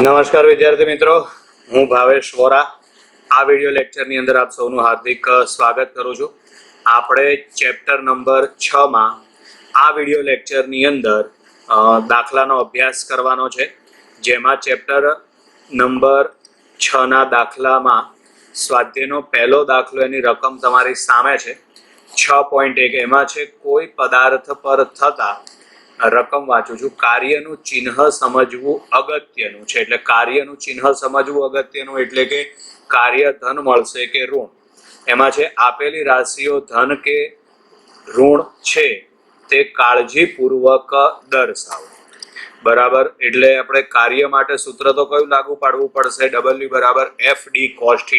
નમસ્કાર વિદ્યાર્થી મિત્રો, હું ભાવેશ વોરા આ વિડિયો લેક્ચરની અંદર આપ સૌનું હાર્દિક સ્વાગત કરું છું. આપણે ચેપ્ટર નંબર 6 માં આ વિડિયો લેક્ચરની અંદર દાખલાનો અભ્યાસ કરવાનો છે, જેમાં ચેપ્ટર નંબર 6 ના દાખલામાં સ્વાધ્યાયનો પહેલો દાખલો એની રકમ તમારી સામે છે 6.1. એમાં છે કોઈ પદાર્થ પર થતા રકમ વાંચું છું, કાર્યનું ચિહ્ન સમજવું અગત્યનું છે. એટલે કાર્યનું ચિહ્ન સમજવું અગત્યનું એટલે કે કાર્ય ધન મળશે કે ઋણ. એમાં છે આપેલી રાશિઓ ધન કે ઋણ છે તે કાળજીપૂર્વક દર્શાવો. બરાબર, એટલે આપણે કાર્ય માટે સૂત્ર તો કયું લાગુ પાડવું પડશે? W બરાબર FD cos θ.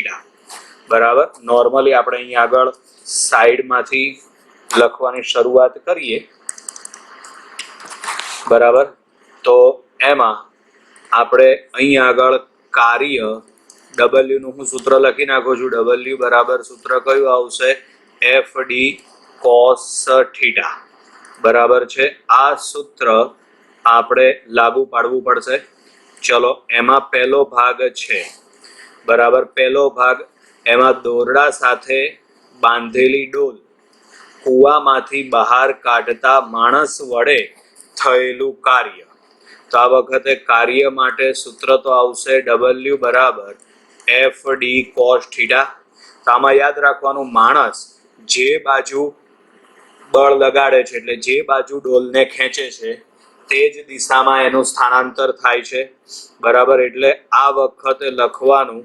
બરાબર, નોર્મલી આપણે અહીં આગળ સાઈડમાંથી લખવાની શરૂઆત કરીએ. બરાબર, તો એમાં આપણે અહીં આગળ કાર્ય W નું હું સૂત્ર લખી નાખું છું. W બરાબર સૂત્ર કયું આવશે? FD cos θ. બરાબર છે, આ સૂત્ર આપણે લાગુ પાડવું પડશે. ચલો, એમાં પહેલો ભાગ છે. બરાબર, પહેલો ભાગ એમાં દોરડા સાથે બાંધેલી ડોલ કૂવામાંથી બહાર કાઢતા માણસ વડે થયેલું કાર્ય. તો આ વખતે કાર્ય માટે સૂત્ર તો આવશે W બરાબર FD cos θ. તો આમાં યાદ રાખવાનું, માણસ જે બાજુ બળ લગાડે છે, એટલે જે બાજુ ડોલને ખેંચે છે તે જ દિશામાં એનું સ્થાનાંતર થાય છે. બરાબર, એટલે આ વખતે લખવાનું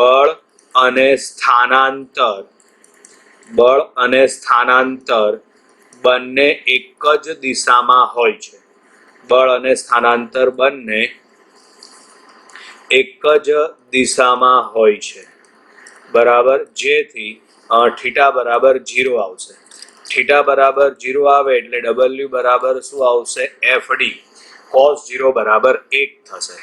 બળ અને સ્થાનાંતર. બળ અને સ્થાનાંતર બંને એક જ દિશામાં હોય છે. બળ અને સ્થાનાંતર બંને એક જ દિશામાં હોય છે. બરાબર, જેથી θ બરાબર 0 આવશે. θ બરાબર 0 આવે એટલે W બરાબર શું આવશે? FD cos 0 બરાબર 1 થશે.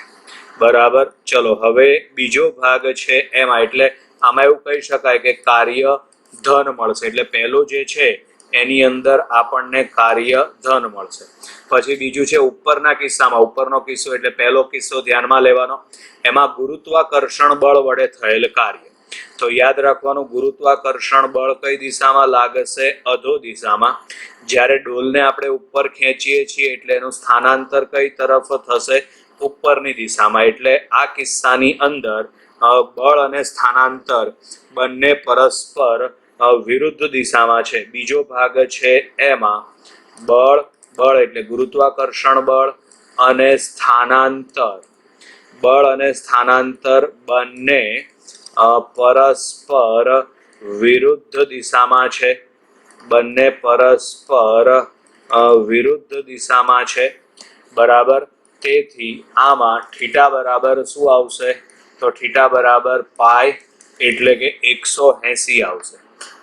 બરાબર, ચલો હવે બીજો ભાગ છે એમાં, એટલે આમાં એવું કહી શકાય કે કાર્ય ધન મળશે. એટલે પહેલો જે છે એની અંદર આપણને કાર્ય ધન મળશે. પછી બીજું છે ઉપરના કિસ્સામાં. ઉપરનો કિસ્સો એટલે પહેલો કિસ્સો ધ્યાનમાં લેવાનો. એમાં ગુરુત્વાકર્ષણ બળ વડે થયેલ કાર્ય. તો યાદ રાખવાનું, ગુરુત્વાકર્ષણ બળ કઈ દિશામાં લાગશે? અધો દિશામાં. જ્યારે ડોલને આપણે ઉપર ખેંચીએ છીએ એટલે એનું સ્થાનાંતર કઈ તરફ થશે? ઉપરની દિશામાં. એટલે આ કિસ્સાની અંદર બળ અને સ્થાનાંતર બંને પરસ્પર વિરુદ્ધ દિશામાં છે. બીજો ભાગ છે એમાં બળ એટલે ગુરુત્વાકર્ષણ બળ અને સ્થાનાંતર. બળ અને સ્થાનાંતર બંને પરસ્પર વિરુદ્ધ દિશામાં છે. બંને પરસ્પર વિરુદ્ધ દિશામાં છે. બરાબર, તેથી આમાં θ બરાબર શું આવશે? તો θ બરાબર પાઈ એટલે કે 180 આવશે.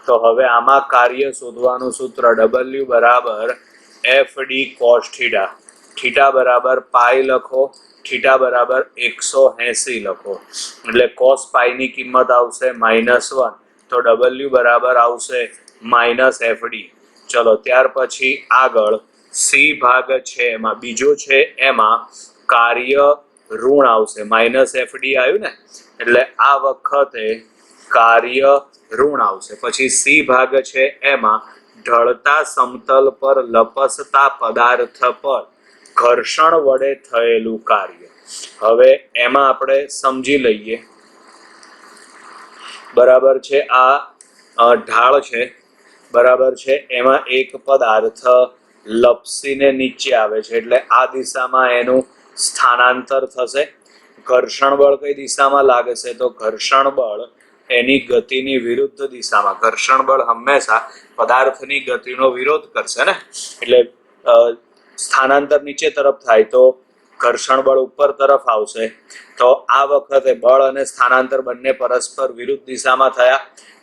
તો હવે આમાં કાર્ય શોધવાનું સૂત્ર W બરાબર FD cos θ. θ બરાબર પાઈ લખો, θ બરાબર 180 લખો. એટલે cos પાઈ ની કિંમત આવશે -1, તો W બરાબર આવશે -FD. ચલો, ત્યાર પછી આગળ C ભાગ છે એમાં બીજો છે, એમાં કાર્ય ઋણ આવશે. -FD આવ્યું ને, એટલે આ વખતે કાર્ય ઋણ આવશે. પછી C ભાગ છે એમાં ઢળતા સમતલ પર લપસતા પદાર્થ પર ઘર્ષણ વડે થયેલું કાર્ય. હવે એમાં આપણે સમજી લઈએ. બરાબર છે, આ ઢાળ છે. બરાબર છે, એમાં એક પદાર્થ લપસીને નીચે આવે છે, એટલે આ દિશામાં એનું સ્થાનાંતર થશે. ઘર્ષણ બળ કઈ દિશામાં લાગશે? તો ઘર્ષણ બળ એની ગતિની વિરુદ્ધ દિશામાં. ઘર્ષણ બળ હંમેશા પદાર્થની ગતિનો વિરોધ કરશે ને, એટલે સ્થાનાંતર નીચે તરફ થાય તો ઘર્ષણ બળ ઉપર તરફ આવશે. તો આ વખતે બળ અને સ્થાનાંતર બંને પરસ્પર વિરુદ્ધ દિશામાં થયા.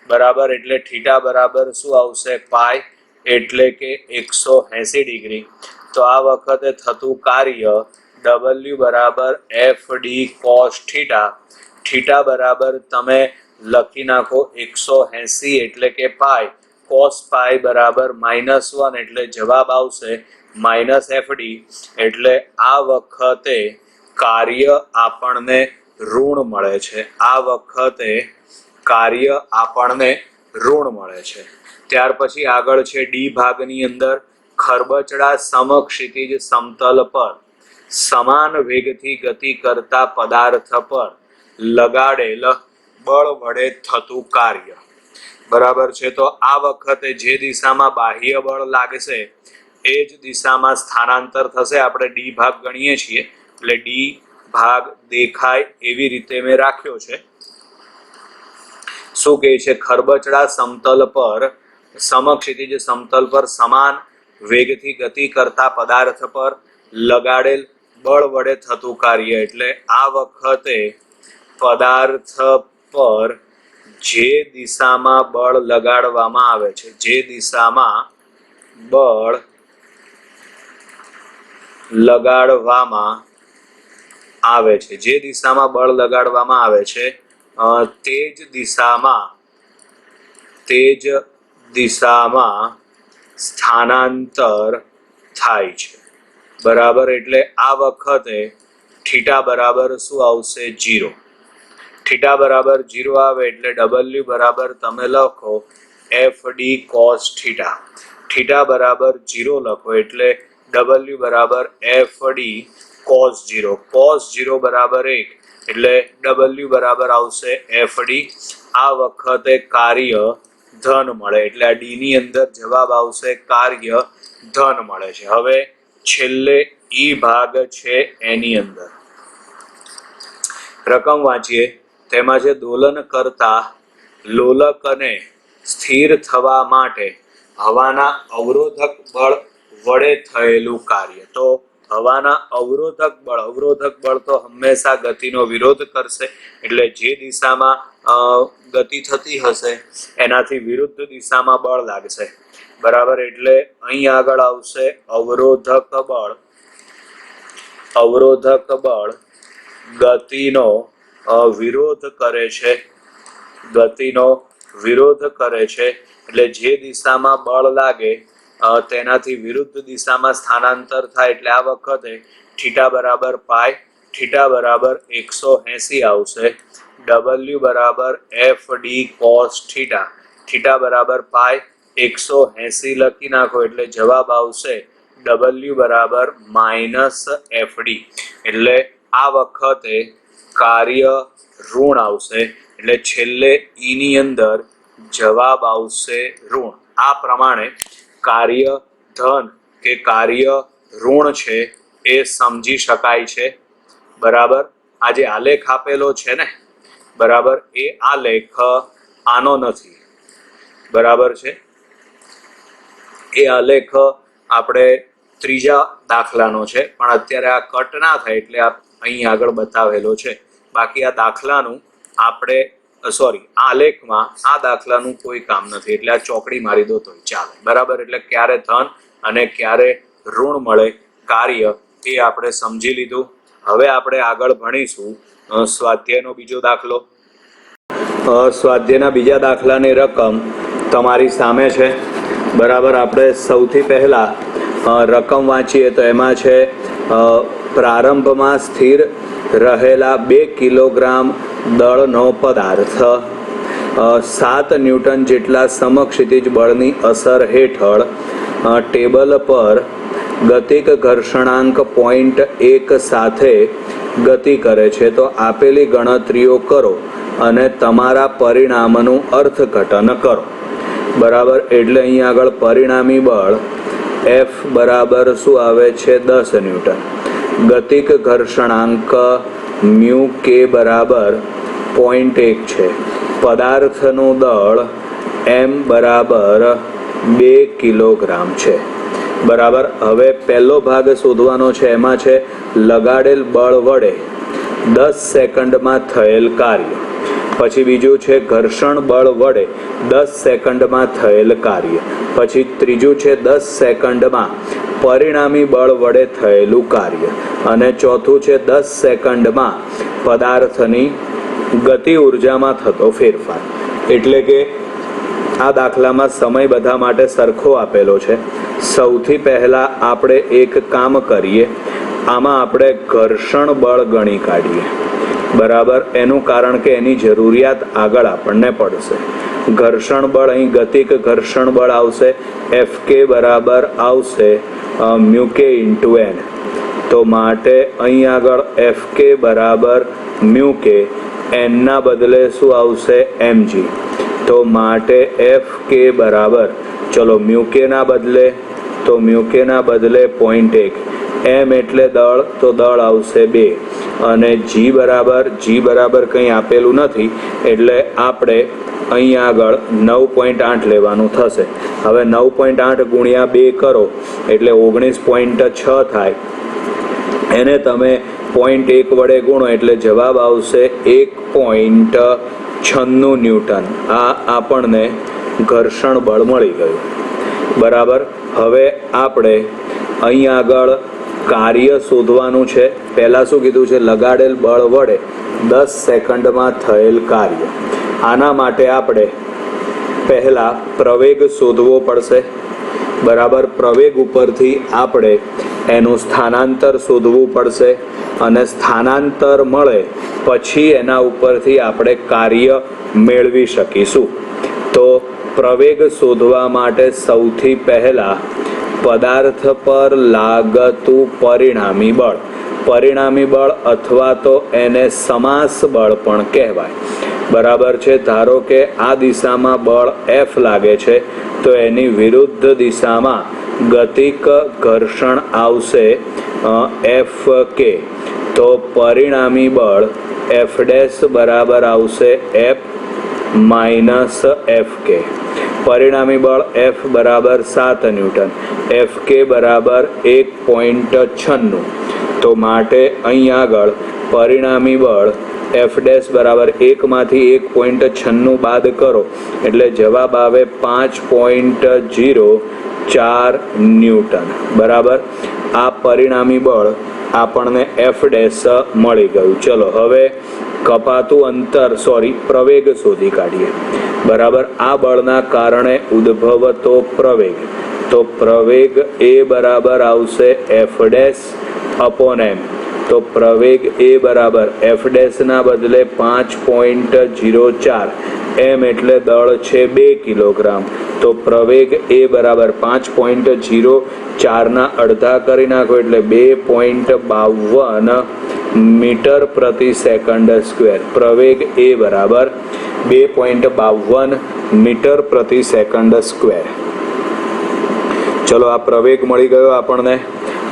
બરાબર, એટલે θ બરાબર શું આવશે? પાઈ એટલે કે 180 ડિગ્રી. તો આ વખતે થતું કાર્ય W બરાબર FD cos θ. θ બરાબર તમે લખી નાખો 180 એટલે કે પાઈ. cos પાઈ બરાબર -1 એટલે જવાબ આવશે -FD. એટલે આ વખતે કાર્ય આપણને ઋણ મળે છે. આ વખતે કાર્ય આપણને ઋણ મળે છે. ત્યાર પછી આગળ છે ડી ભાગની અંદર ખરબચડા સમક્ષિતિજ સમતલ પર સમાન વેગથી ગતિ કરતા પદાર્થ પર લગાડેલ બળ વડે થતું કાર્ય. બરાબર છે. તો આ વખતે જે દિશામાં બાહ્ય બળ લાગશે એ જ દિશામાં સ્થાનાંતર થશે. આપણે ડી ભાગ ગણીએ છીએ એટલે ડી ભાગ દેખાય એવી રીતે મેં રાખ્યો છે. શું કહે છે? ખરબચડા સમતલ પર સમક્ષિતિજ સમતલ પર સમાન વેગથી ગતિ કરતા પદાર્થ પર લગાડેલ બળ વડે થતું કાર્ય. એટલે આ વખતે પદાર્થ પર જે દિશામાં બળ લગાડવામાં આવે છે, જે દિશામાં બળ લગાડવામાં આવે છે, જે દિશામાં બળ લગાડવામાં આવે છે તે જ દિશામાં સ્થાનાંતર થાય છે. બરાબર. એટલે આ વખતે થીટા બરાબર શું આવશે? 0. થીટા બરાબર 0 આવે એટલે W બરાબર તમે લખો FD cos થીટા. થીટા બરાબર 0 લખો એટલે W બરાબર FD cos 0. cos 0 બરાબર 1 એટલે W બરાબર આવશે FD. આ વખતે કાર્ય ધન મળે એટલે આ ડી ની અંદર જવાબ આવશે કાર્ય ધન મળે છે. હવે છેલ્લે ઈ ભાગ છે એની અંદર રકમ વાંચીએ. તેમાં છે દોલન કરતા લોલકને સ્થિર થવા માટે હવાના અવરોધક બળ વડે થયેલું કાર્ય. તો હવાના અવરોધક બળ તો હંમેશા ગતિનો વિરોધ કરશે એટલે જે દિશામાં ગતિ થતી હશે એનાથી વિરુદ્ધ દિશામાં બળ લાગશે. બરાબર. એટલે અહીં આગળ આવશે અવરોધક બળ. અવરોધક બળ ગતિનો વિરોધ કરે છે. ગતિનો વિરોધ કરે છે એટલે જે દિશામાં બળ લાગે તેનાથી વિરુદ્ધ દિશામાં સ્થાનાંતર થાય. એટલે આ વખતે થીટા બરાબર પાઈ. થીટા બરાબર 180 આવશે. W બરાબર FD cos થીટા. થીટા બરાબર પાઈ 180 લખી નાખો એટલે જવાબ આવશે W બરાબર -FD. એટલે આ વખતે કાર્ય ઋણ આવશે એટલે છેલ્લે ઈ ની અંદર જવાબ આવશે ઋણ. આ પ્રમાણે કાર્ય ધન કે કાર્ય ઋણ છે એ સમજી શકાય છે. બરાબર. આ જે આલેખ આપેલો છે ને, બરાબર, એ આલેખ આનો નથી. બરાબર છે. એ આલેખ આપણે ત્રીજા દાખલાનો છે પણ અત્યારે આ કટ ના થાય એટલે અહીં આગળ બતાવેલો છે. બાકી આ દાખલાનું આપણે આલેખમાં આ દાખલાનું કોઈ કામ નથી એટલે આ ચોકડી મારી દો તોય ચાલે. બરાબર. એટલે ક્યારે ધન અને ક્યારે ઋણ મળે કાર્ય એ આપણે સમજી લીધું. હવે આપણે આગળ ભણીશું સ્વાધ્યાયનો બીજો દાખલો. સ્વાધ્યાયના બીજા દાખલાની રકમ તમારી સામે છે. બરાબર. આપણે સૌથી પહેલા રકમ વાંચીએ તો એમાં છે પ્રારંભમાં સ્થિર રહેલા 2 કિલોગ્રામ દળનો પદાર્થ 7 ન્યૂટન જેટલા સમક્ષિતિજ બળની અસર હેઠળ ટેબલ પર ગતિક ઘર્ષણાંક 0.1 સાથે ગતિ કરે છે. તો આપેલી ગણતરીઓ કરો અને તમારા પરિણામનું અર્થઘટન કરો. બરાબર. એટલે અહીં આગળ પરિણામી બળ F બરાબર શું આવે છે? 10 ન્યૂટન. ગતિક ઘર્ષણાંક મ્યુ કે બરાબર 0.1 છે. પદાર્થનું દળ M બરાબર 2 કિલોગ્રામ છે. બરાબર. હવે પહેલો ભાગ શોધવાનો છે. એમાં છે લગાડેલ બળ વડે 10 સેકન્ડમાં થયેલ કાર્ય. પછી બીજું છે ઘર્ષણ બળ વડે 10 સેકન્ડમાં થયેલ કાર્ય. પછી ત્રીજું છે 10 સેકન્ડમાં પરિણામી બળ વડે થયેલું કાર્ય. અને ચોથું છે 10 સેકન્ડમાં પદાર્થની ગતિ ઉર્જામાં થતો ફેરફાર. એટલે કે આ દાખલામાં સમય બધા માટે સરખો આપેલો છે. સૌથી પહેલા આપણે એક કામ કરીએ. આમાં આપણે ઘર્ષણ બળ ગણી કાઢીએ, બરાબર. એનું કારણ કે એની જરૂરિયાત આગળ આપણને પડશે. ઘર્ષણ બળ અહીં ગતિક ઘર્ષણ બળ આવશે, એફ કે બરાબર આવશે મ્યુ કે ઇન્ટુ એન. તો માટે અહીં આગળ એફ કે બરાબર મ્યુ કે, એનના બદલે શું આવશે mg. તો માટે એફ કે બરાબર, ચલો મ્યુ કે ના બદલે, તો મ્યુ કે ના બદલે 0.1, એમ એટલે દળ, તો દળ આવશે 2, અને જી બરાબર કંઈ આપેલું નથી એટલે આપણે અહીં આગળ 9.8 લેવાનું થશે. હવે 9.8 ગુણ્યા 2 કરો એટલે 19.6 થાય. એને તમે 0.1 વડે ગુણો એટલે જવાબ આવશે 1.96 ન્યૂટન. આ આપણને ઘર્ષણ બળ મળી ગયું, બરાબર. હવે આપણે અહીં આગળ કાર્ય શોધવાનું છે. પહેલાં શું કીધું છે? લગાડેલ બળ વડે 10 સેકન્ડમાં થયેલ કાર્ય. આના માટે આપણે પહેલાં પ્રવેગ શોધવો પડશે, બરાબર. પ્રવેગ ઉપરથી આપણે એનું સ્થાનાંતર શોધવું પડશે, અને સ્થાનાંતર મળે પછી એના ઉપરથી આપણે કાર્ય મેળવી શકીશું. તો પ્રવેગ શોધવા માટે સૌથી પહેલાં પદાર્થ પર લાગતું પરિણામી બળ અથવા તો એને સમાસ બળ પણ કહેવાય, બરાબર છે. ધારો કે આ દિશામાં બળ એફ લાગે છે, તો એની વિરુદ્ધ દિશામાં ગતિક ઘર્ષણ આવશે એફ કે. તો પરિણામી બળ એફ ડેશ બરાબર આવશે એફ માઇનસ એફ કે. પરિણામી બળ એફ બરાબર 7 ન્યૂટન, એફ કે બરાબર 1.96. તો માટે અહીં આગળ પરિણામી બળ એફ ડેશ બરાબર 1 માંથી 1.96 બાદ કરો એટલે જવાબ આવે 5.04 ન્યૂટન, બરાબર. આ પરિણામી બળ આપણને એફ ડેશ મળી ગયું. ચલો હવે કપાતું અંતર પ્રવેગ શોધી કાઢીએ, બરાબર. આ બળના કારણે ઉદ્ભવતો પ્રવેગ, તો પ્રવેગ એ બરાબર આવશે એફ ડેશ અપોન એમ. તો પ્રવેગ એ બરાબર એફ ડેશ ના બદલે 5.04, એમ એટલે દળ છે 2 કિલોગ્રામ. તો પ્રવેગ એ બરાબર 5.04 ના અડધા કરી નાખો એટલે 2.52 મીટર પ્રતિ સેકન્ડ સ્ક્વેર. પ્રવેગ એ બરાબર 2.52 મીટર પ્રતિ સેકન્ડ સ્ક્વેર. ચલો આ પ્રવેગ મળી ગયો આપણને.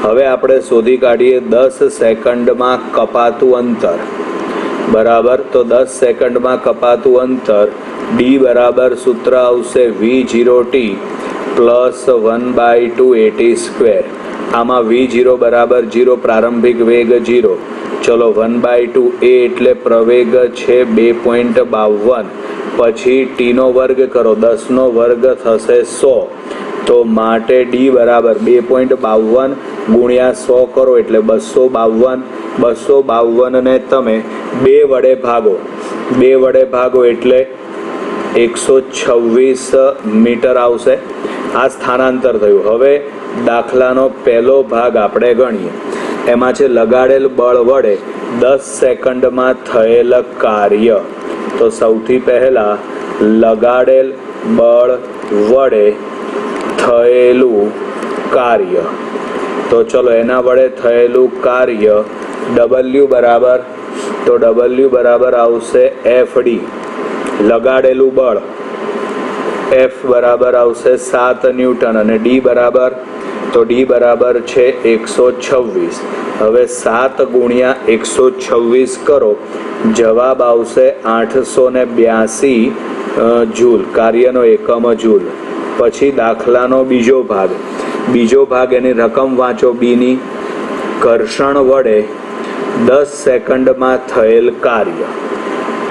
હવે આપણે શોધી કાઢીએ 10 સેકન્ડમાં કપાતું અંતર, બરાબર. તો 10 સેકન્ડમાં કપાતું અંતર ડી બરાબર સૂત્ર આવશે v0t પ્લસ 1/2 at સ્ક્વેર. આમાં v0 બરાબર 0, પ્રારંભિક વેગ 0. ચલો 1/2 a એટલે પ્રવેગ છે 2.52, પછી t નો વર્ગ કરો, 10 નો વર્ગ થશે 100. તો માટે ડી બરાબર 2.52 ગુણ્યા 100 કરો એટલે 252 ને તમે 2 વડે ભાગો એટલે 126 મીટર આવશે. આ સ્થાનાંતર થયું. હવે દાખલાનો પહેલો ભાગ આપણે ગણીએ. એમાં છે લગાડેલ બળ વડે 10 સેકન્ડમાં થયેલ કાર્ય. તો સૌથી પહેલા લગાડેલ બળ વડે થયેલું કાર્ય, તો ચલો એના વડે થયેલું કાર્ય W બરાબર આવશે એફ ડી. લગાડેલું બળ એફ બરાબર આવશે 7 ન્યૂટન, અને ડી બરાબર છે 126. હવે 7 ગુણ્યા 126 કરો, જવાબ આવશે 882 જૂલ. કાર્યનો એકમ જૂલ. પછી દાખલાનો બીજો ભાગ એની રકમ વાંચો બીની. ઘર્ષણ વડે 10 સેકન્ડમાં થયેલ કાર્ય.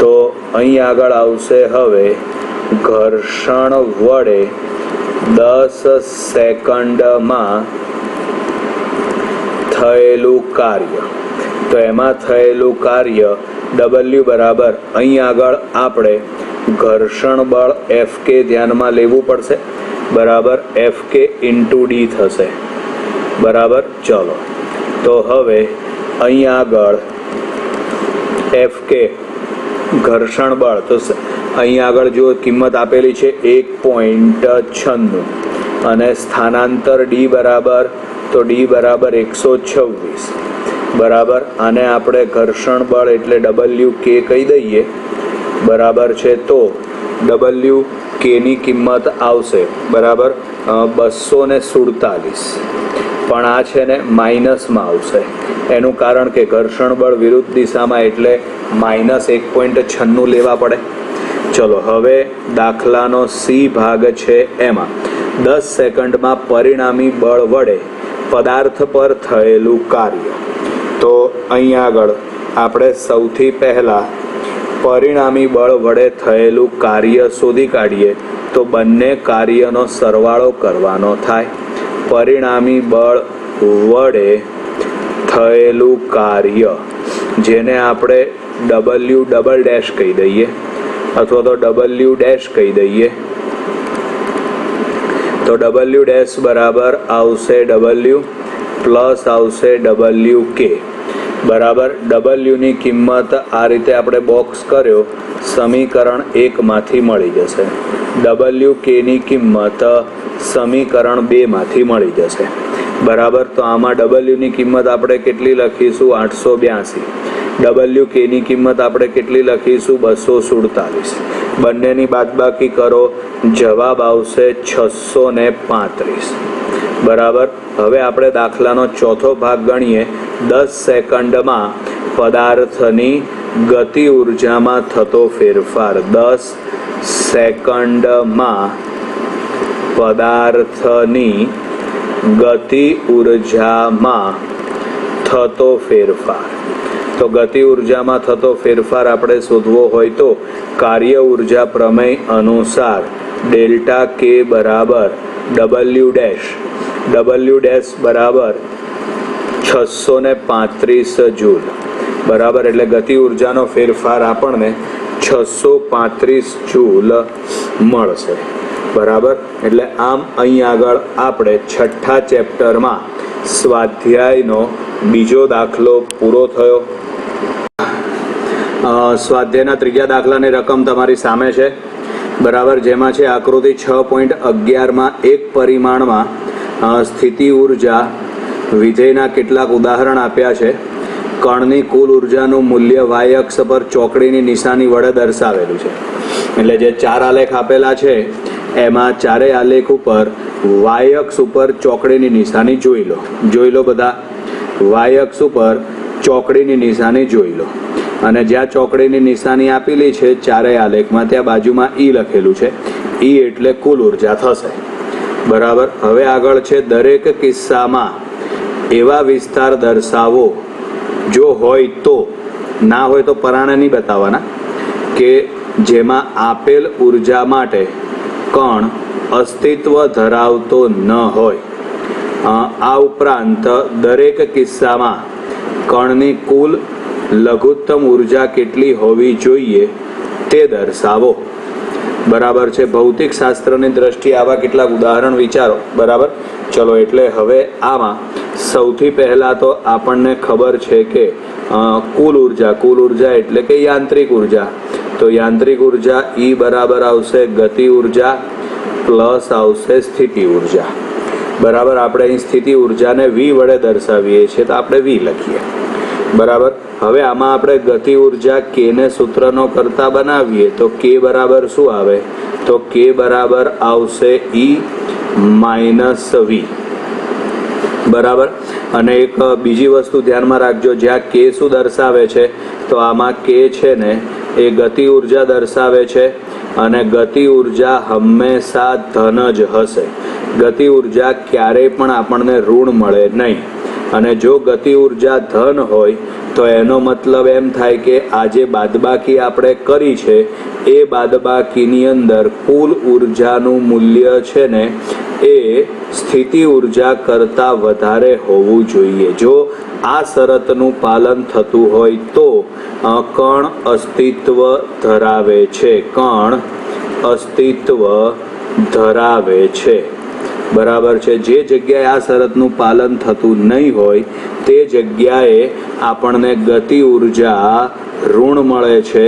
તો અહીં આગળ આવશે હવે ઘર્ષણ વડે 10 સેકન્ડમાં થયેલું કાર્ય. તો એમાં થયેલું કાર્ય W બરાબર અહીં આગળ આપણે ઘર્ષણ બળ એફ કે ધ્યાનમાં લેવું પડશે, બરાબર. એફ કે ઇન્ટુ ડી થશે, બરાબર. ચલો તો હવે અહીં આગળ એફ કે ઘર્ષણ બળ, તો અહીં આગળ જો કિંમત આપેલી છે 1.96 અને સ્થાનાંતર ડી બરાબર, તો ડી બરાબર 126 બરાબર. આને આપણે ઘર્ષણ બળ એટલે ડબલ્યુ કે કહી દઈએ બરાબર છે. તો ડબલ્યુ કેની કિંમત આવશે બરાબર 247, પણ આ છે ને માઇનસમાં આવશે. એનું કારણ કે ઘર્ષણ બળ વિરુદ્ધ દિશામાં એટલે -1.96 લેવા પડે. ચલો હવે દાખલાનો સી ભાગ છે, એમાં 10 સેકન્ડમાં પરિણામી બળ વડે પદાર્થ પર થયેલું કાર્ય. તો અહીં આગળ આપણે સૌથી પહેલાં પરિણામી બળ વડે થયેલું કાર્ય શોધી કાઢીએ. તો બંને કાર્યનો સરવાળો કરવાનો થાય. પરિણામી બળ વડે થયેલું કાર્ય, જેને આપણે ડબલ્યુ ડબલ ડેશ કહી દઈએ અથવા તો ડબલ્યુ ડેશ કહી દઈએ. તો ડબલ્યુ ડેશ બરાબર આવશે ડબલ્યુ પ્લસ આવશે ડબલ્યુ કે બરાબર. ડબલ્યુની કિંમત આ રીતે આપણે બોક્સ કર્યો, સમીકરણ 1માંથી મળી જશે. ડબલ્યુ કેની કિંમત સમીકરણ 2માંથી મળી જશે બરાબર. તો આમાં ડબલ્યુની કિંમત આપણે કેટલી લખીશું? 882. ડબલ્યુ કેની કિંમત આપણે કેટલી લખીશું? 247. બંનેની બાદબાકી કરો, જવાબ આવશે 635 બરાબર. હવે આપણે દાખલાનો ચોથો ભાગ ગણીએ. 10 સેકન્ડમાં પદાર્થની ગતિ ઉર્જામાં થતો ફેરફાર. 10 સેકન્ડમાં પદાર્થની ગતિ ઉર્જામાં થતો ફેરફાર. તો ગતિ ઉર્જામાં થતો ફેરફાર આપણે શોધવો હોય તો કાર્ય ઉર્જા પ્રમેય અનુસાર ડેલ્ટા કે બરાબર ડબલ્યુ ડેશ બરાબર 635 જૂલ બરાબર. એટલે ગતિ ઉર્જાનો ફેરફાર આપણને 635 જૂલ મળશે બરાબર. એટલે આમ અહીં આગળ આપણે છઠ્ઠા ચેપ્ટરમાં સ્વાધ્યાયનો બીજો દાખલો પૂરો થયો. સ્વાધ્યાયના ત્રીજા દાખલાની રકમ તમારી સામે છે બરાબર, જેમાં છે આકૃતિ 6.11માં એક પરિમાણમાં સ્થિતિ ઉર્જા વિધેયના કેટલાક ઉદાહરણ આપ્યા છે. કણની કુલ ઉર્જાનું મૂલ્ય વાય અક્ષ પર ચોકડીની નિશાની વડે દર્શાવેલું છે. એટલે જે 4 આલેખ આપેલા છે એમાં ચારેય આલેખ ઉપર વાય અક્ષ ઉપર ચોકડીની નિશાની જોઈ લો બધા. વાય અક્ષ ઉપર ચોકડીની નિશાની જોઈ લો, અને જ્યાં ચોકડીની નિશાની આપેલી છે ચારેય આલેખમાં ત્યાં બાજુમાં ઈ લખેલું છે. ઈ એટલે કુલ ઉર્જા થશે બરાબર. હવે આગળ છે દરેક કિસ્સામાં એવા વિસ્તાર દર્શાવો, જો હોય તો, ના હોય તો પરાણે નહીં બતાવવાના, કે જેમાં આપેલ ઉર્જા માટે કણ અસ્તિત્વ ધરાવતો ન હોય. આ ઉપરાંત દરેક કિસ્સામાં કણની કુલ લઘુત્તમ ઉર્જા કેટલી હોવી જોઈએ તે દર્શાવો બરાબર છે. ભૌતિક શાસ્ત્રની દ્રષ્ટિએ આવા કેટલાક ઉદાહરણ વિચારો બરાબર. ચલો, એટલે હવે આમાં સૌથી પહેલાં તો આપણને ખબર છે કે કુલ ઉર્જા એટલે કે યાંત્રિક ઉર્જા. તો યાંત્રિક ઉર્જા ઈ બરાબર આવશે ગતિ ઉર્જા પ્લસ આવશે સ્થિતિ ઉર્જા બરાબર. આપણે અહીં સ્થિતિ ઉર્જાને વી વડે દર્શાવીએ છીએ તો આપણે વી લખીએ બરાબર. હવે આમાં આપણે ગતિ ઉર્જા કે ને સૂત્રનો કરતા બનાવીએ તો કે બરાબર શું આવે? તો કે બરાબર આવશે ઈ માઇનસ વી બરાબર. અને એક બીજી વસ્તુ ધ્યાનમાં રાખજો, જ્યાં કે શું દર્શાવે છે તો આમાં કે છે ને એ ગતિ ઉર્જા દર્શાવે છે, અને ગતિ ઉર્જા હંમેશા ધન જ હશે. ગતિ ઉર્જા ક્યારેય પણ આપણને ઋણ મળે નહીં. અને જો ગતિ ઉર્જા ધન હોય તો એનો મતલબ એમ થાય કે આ જે બાદબાકી આપણે કરી છે એ બાદબાકીની અંદર કુલ ઉર્જાનું મૂલ્ય છે ને એ સ્થિતિ ઉર્જા કરતાં વધારે હોવું જોઈએ. જો આ શરતનું પાલન થતું હોય તો કણ અસ્તિત્વ ધરાવે છે બરાબર છે. જે જગ્યાએ આ શરતનું પાલન થતું નહીં હોય તે જગ્યાએ આપણને ગતિ ઉર્જા ઋણ મળે છે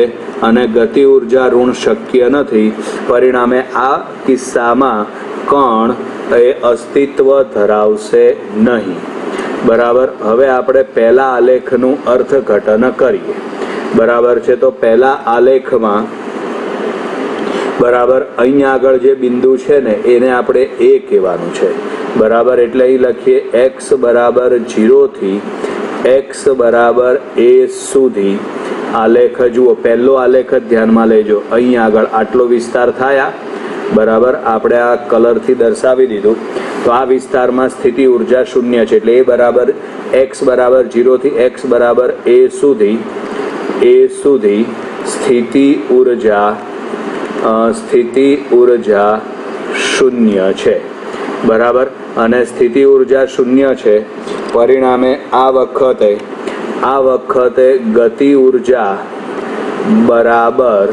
અને ગતિ ઉર્જા ઋણ શક્ય નથી. પરિણામે આ કિસ્સામાં કણ એ અસ્તિત્વ ધરાવશે નહીં. બરાબર. હવે આપણે પહેલા આલેખનું અર્થઘટન કરીએ. બરાબર છે. તો પહેલા આલેખમાં બરાબર અહીંયા આગળ જે બિંદુ છે ને એને આપણે એ કહેવાનું છે. બરાબર. એટલે અહીં લખીએ x બરાબર 0 થી x બરાબર a સુધી આલેખ જુઓ. પહેલો આલેખ જ ધ્યાનમાં લેજો. અહીંયા આગળ આટલો વિસ્તાર થયા. બરાબર. આપણે આ કલરથી દર્શાવી દીધું. તો આ વિસ્તારમાં સ્થિતિ ઉર્જા 0 છે. એટલે એ બરાબર x બરાબર 0 થી x બરાબર a સુધી સ્થિતિ ઉર્જા 0 છે. બરાબર. અને સ્થિતિ ઉર્જા 0 છે. પરિણામે આ વખતે ગતિ ઉર્જા બરાબર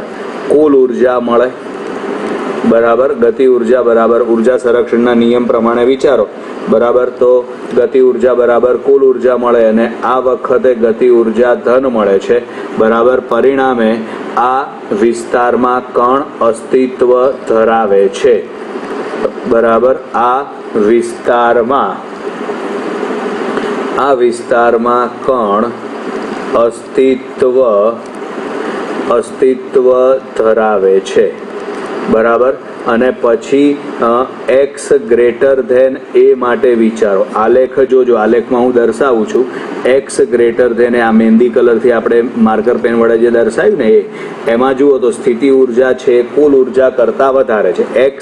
કુલ ઉર્જા મળે. બરાબર. ગતિ ઉર્જા બરાબર ઉર્જા સંરક્ષણના નિયમ પ્રમાણે વિચારો. બરાબર. તો ગતિ ઉર્જા બરાબર કુલ ઉર્જા મળે અને આ વખતે ગતિ ઉર્જા ધન મળે છે. બરાબર. પરિણામે આ વિસ્તારમાં કણ અસ્તિત્વ ધરાવે છે. બરાબર. આ વિસ્તારમાં કણ અસ્તિત્વ ધરાવે છે. બરાબર. અને પછી x ગ્રેટર ધેન a માટે વિચારો. આલેખ જોજો. આલેખમાં હું દર્શાવું છું. x ગ્રેટર ધેન આ મહેંદી કલરથી આપણે માર્કર પેન વડે જે દર્શાવ્યું ને એમાં જુઓ તો સ્થિતિ ઉર્જા છે કુલ ઉર્જા કરતાં વધારે છે. x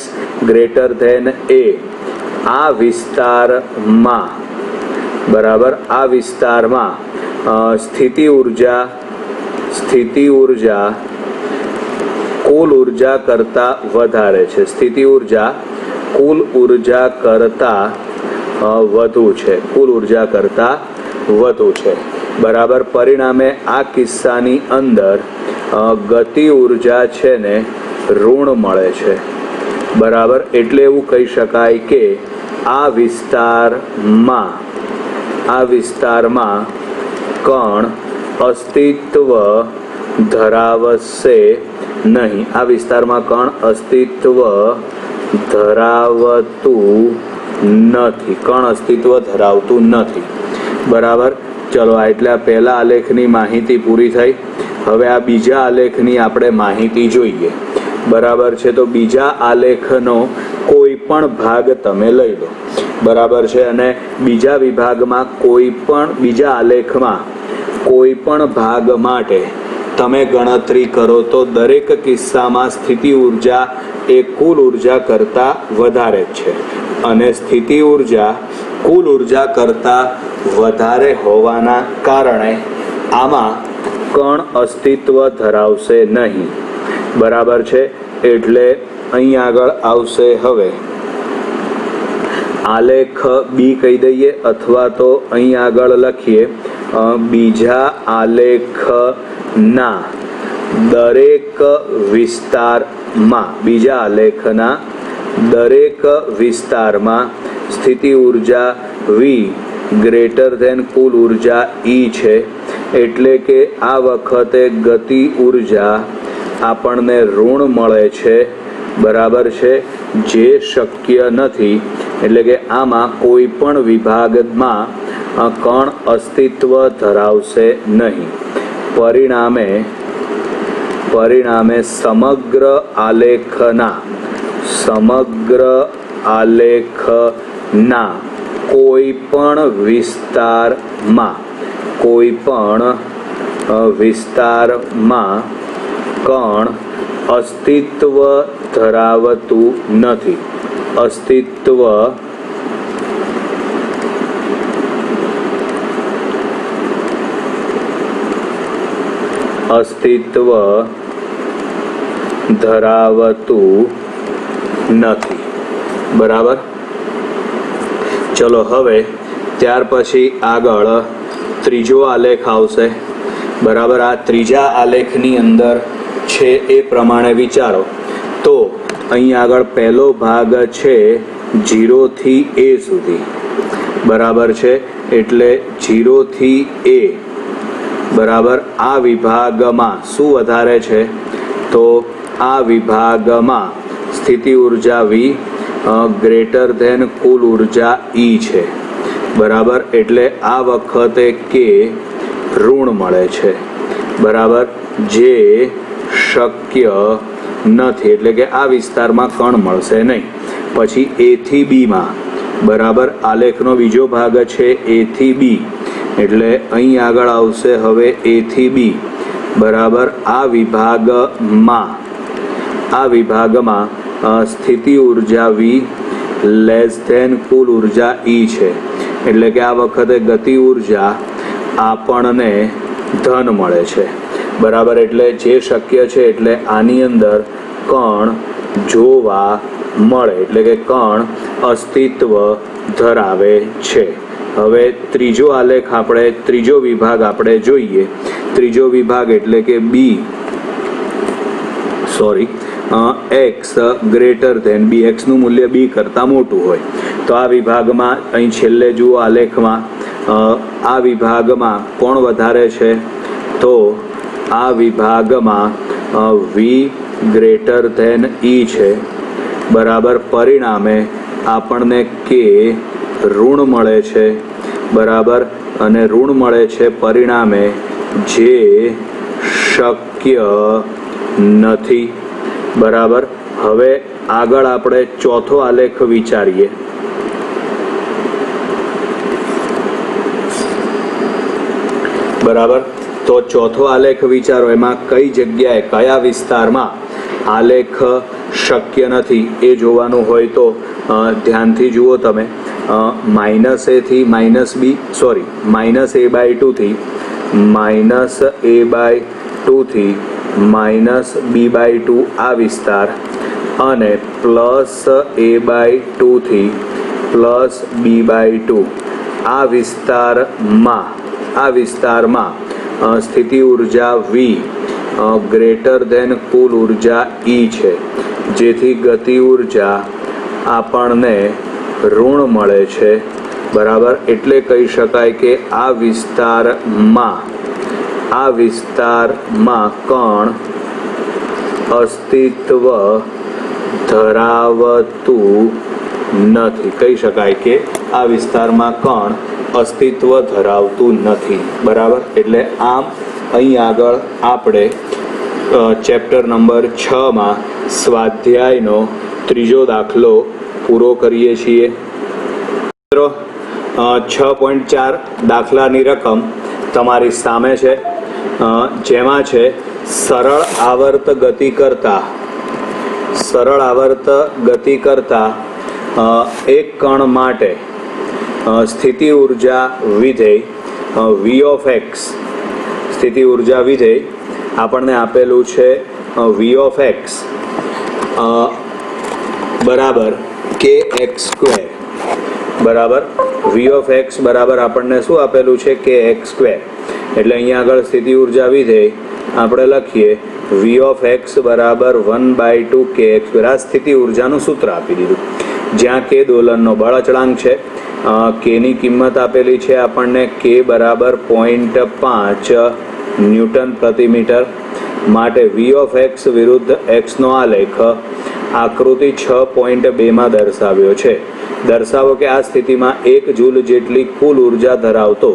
ગ્રેટર ધેન a આ વિસ્તારમાં બરાબર આ વિસ્તારમાં સ્થિતિ ઉર્જા કુલ ઉર્જા કરતાં વધારે છે. સ્થિતિ ઉર્જા કુલ ઉર્જા કરતાં વધુ છે. કુલ ઉર્જા કરતાં વધુ છે. બરાબર. પરિણામે આ કિસ્સાની અંદર ગતિ ઉર્જા છે ને ઋણ મળે છે. બરાબર. એટલે એવું કહી શકાય કે આ વિસ્તારમાં કણ અસ્તિત્વ ધરાવશે નહીં. આ વિસ્તારમાં કણ અસ્તિત્વ ધરાવતું નથી. બરાબર. ચલો એટલે આ પહેલા આલેખની માહિતી પૂરી થઈ. હવે આ બીજા આલેખની આપણે માહિતી જોઈએ. બરાબર છે. તો બીજા આલેખનો કોઈ પણ ભાગ તમે લઈ લો. બરાબર છે. અને બીજા વિભાગમાં બીજા આલેખમાં કોઈ પણ ભાગ માટે તમે ગણતરી કરો તો દરેક કિસ્સામાં સ્થિતિ ઉર્જા એ કુલ ઉર્જા કરતાં વધારે જ છે. અને સ્થિતિ ઉર્જા કુલ ઉર્જા કરતાં વધારે હોવાના કારણે આમાં કણ અસ્તિત્વ ધરાવશે નહીં. બરાબર છે. એટલે અહીં આગળ આવશે હવે આલેખ બી કહી દઈએ અથવા તો અહીં આગળ લખીએ બીજા આલેખના દરેક વિસ્તારમાં સ્થિતિ ઉર્જા વી ગ્રેટર ધેન કુલ ઉર્જા ઈ છે. એટલે કે આ વખતે ગતિ ઉર્જા આપણને ઋણ મળે છે. બરાબર છે. જે શક્ય નથી. એટલે કે આમાં કોઈ પણ વિભાગમાં કણ અસ્તિત્વ ધરાવશે નહીં. પરિણામે સમગ્ર આલેખના કોઈ પણ વિસ્તારમાં કણ અસ્તિત્વ ધરાવતું નથી. અસ્તિત્વ ધરાવતું નથી. બરાબર. ચલો હવે ત્યાર પછી આગળ ત્રીજો આલેખ આવશે. બરાબર. આ ત્રીજા આલેખની અંદર છે એ પ્રમાણે વિચારો તો અહીં આગળ પહેલો ભાગ છે 0 થી a સુધી બરાબર છે, એટલે 0 થી a બરાબર આ વિભાગમાં શું વધારે છે, તો આ વિભાગમાં સ્થિતિ ઉર્જા V ગ્રેટર ધેન કુલ ઉર્જા E છે બરાબર, એટલે આ વખતે કે ઋણ મળે છે બરાબર, જે શક્ય નથી, એટલે કે આ વિસ્તારમાં કણ મળશે નહીં. પછી A થી B માં બરાબર આલેખનો બીજો ભાગ છે A થી B, એટલે અહીં આગળ આવશે હવે A થી B બરાબર આ વિભાગમાં સ્થિતિ ઉર્જા V લેસ ધેન કુલ ઉર્જા E છે, એટલે કે આ વખતે ગતિ ઉર્જા આપણને ધન મળે છે બરાબર, એટલે જે શક્ય છે એટલે આની અંદર કણ જોવા મળે, એટલે કે કણ અસ્તિત્વ ધરાવે છે. હવે ત્રીજો વિભાગ આપણે જોઈએ. ત્રીજો વિભાગ એટલે કે x greater than b, x નું મૂલ્ય b કરતા મોટું હોય તો આ વિભાગમાં અહીં છેલ્લે જુઓ આલેખમાં આ વિભાગમાં કોણ વધારે છે, તો આ વિભાગમાં v ગ્રેટર ધેન e છે બરાબર, પરિણામે આપણને કે ઋણ મળે છે બરાબર, અને ઋણ મળે છે પરિણામે જે શક્ય નથી બરાબર. હવે આગળ આપણે ચોથો આલેખ વિચારીએ. બરાબર, તો ચોથો આલેખ વિચારો, એમાં કઈ જગ્યાએ કયા વિસ્તારમાં આલેખ શક્ય નથી એ જોવાનું હોય તો ધ્યાનથી જુઓ તમે. -a થી -b -a/2 થી -a/2 થી -b/2 આ વિસ્તાર, અને +a/2 થી +b/2 આ વિસ્તારમાં સ્થિતિ ઉર્જા V ગ્રેટર ધેન કુલ ઉર્જા E છે, જેથી ગતિ ઉર્જા આપણને ઋણ મળે છે બરાબર. એટલે કહી શકાય કે આ વિસ્તારમાં કણ અસ્તિત્વ ધરાવતું નથી. કહી શકાય કે આ વિસ્તારમાં કણ અસ્તિત્વ ધરાવતું નથી બરાબર. એટલે આમ અહીં આગળ આપણે ચેપ્ટર નંબર 6 માં સ્વાધ્યાયનો ત્રીજો દાખલો પૂરો કરીએ છીએ. મિત્રો 6.4 દાખલાની રકમ તમારી સામે છે, જેમાં છે સરળ આવર્ત ગતિ કરતા એક કણ માટે સ્થિતિ ઉર્જા વિધેય v of x, સ્થિતિ ઉર્જા વિધેય આપણને આપેલું છે v of x બરાબર kx² બરાબર. v of x બરાબર આપણને શું આપેલું છે kx², એટલે અહીંયા આગળ સ્થિતિ ઉર્જા વિધેય આપણે લખીએ v of x બરાબર 1/2 kx². આ સ્થિતિ ઉર્જાનું સૂત્ર આપી દીધું, જ્યાં k દોલનનો બળ અચળાંક છે, k ની કિંમત આપેલી છે આપણને k બરાબર 0.5 ન્યૂટન પ્રતિ મીટર. માટે v of x વિરુદ્ધ x નો આલેખ આકૃતિ 6.2 માં દર્શાવ્યો છે. દર્શાવો કે આ સ્થિતિમાં 1 જૂલ જેટલી કુલ ઉર્જા ધરાવતો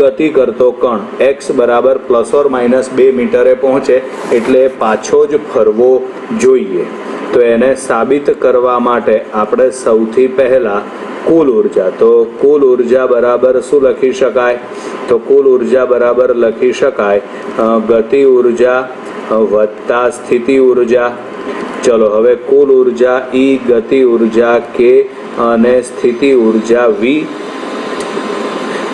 ગતિ કરતો કણ x બરાબર ±2 મીટરે પહોંચે એટલે પાછો જ ફરવો જોઈએ. તો એને સાબિત કરવા માટે આપણે સૌથી પહેલા કુલ ઉર્જા બરાબર શું લખી શકાય, તો કુલ ઉર્જા બરાબર લખી શકાય ગતિ ઉર્જા વત્તા સ્થિતિ ઉર્જા. ચલો હવે કુલ ઉર્જા E, ગતિ ઉર્જા K અને સ્થિતિ ઉર્જા V.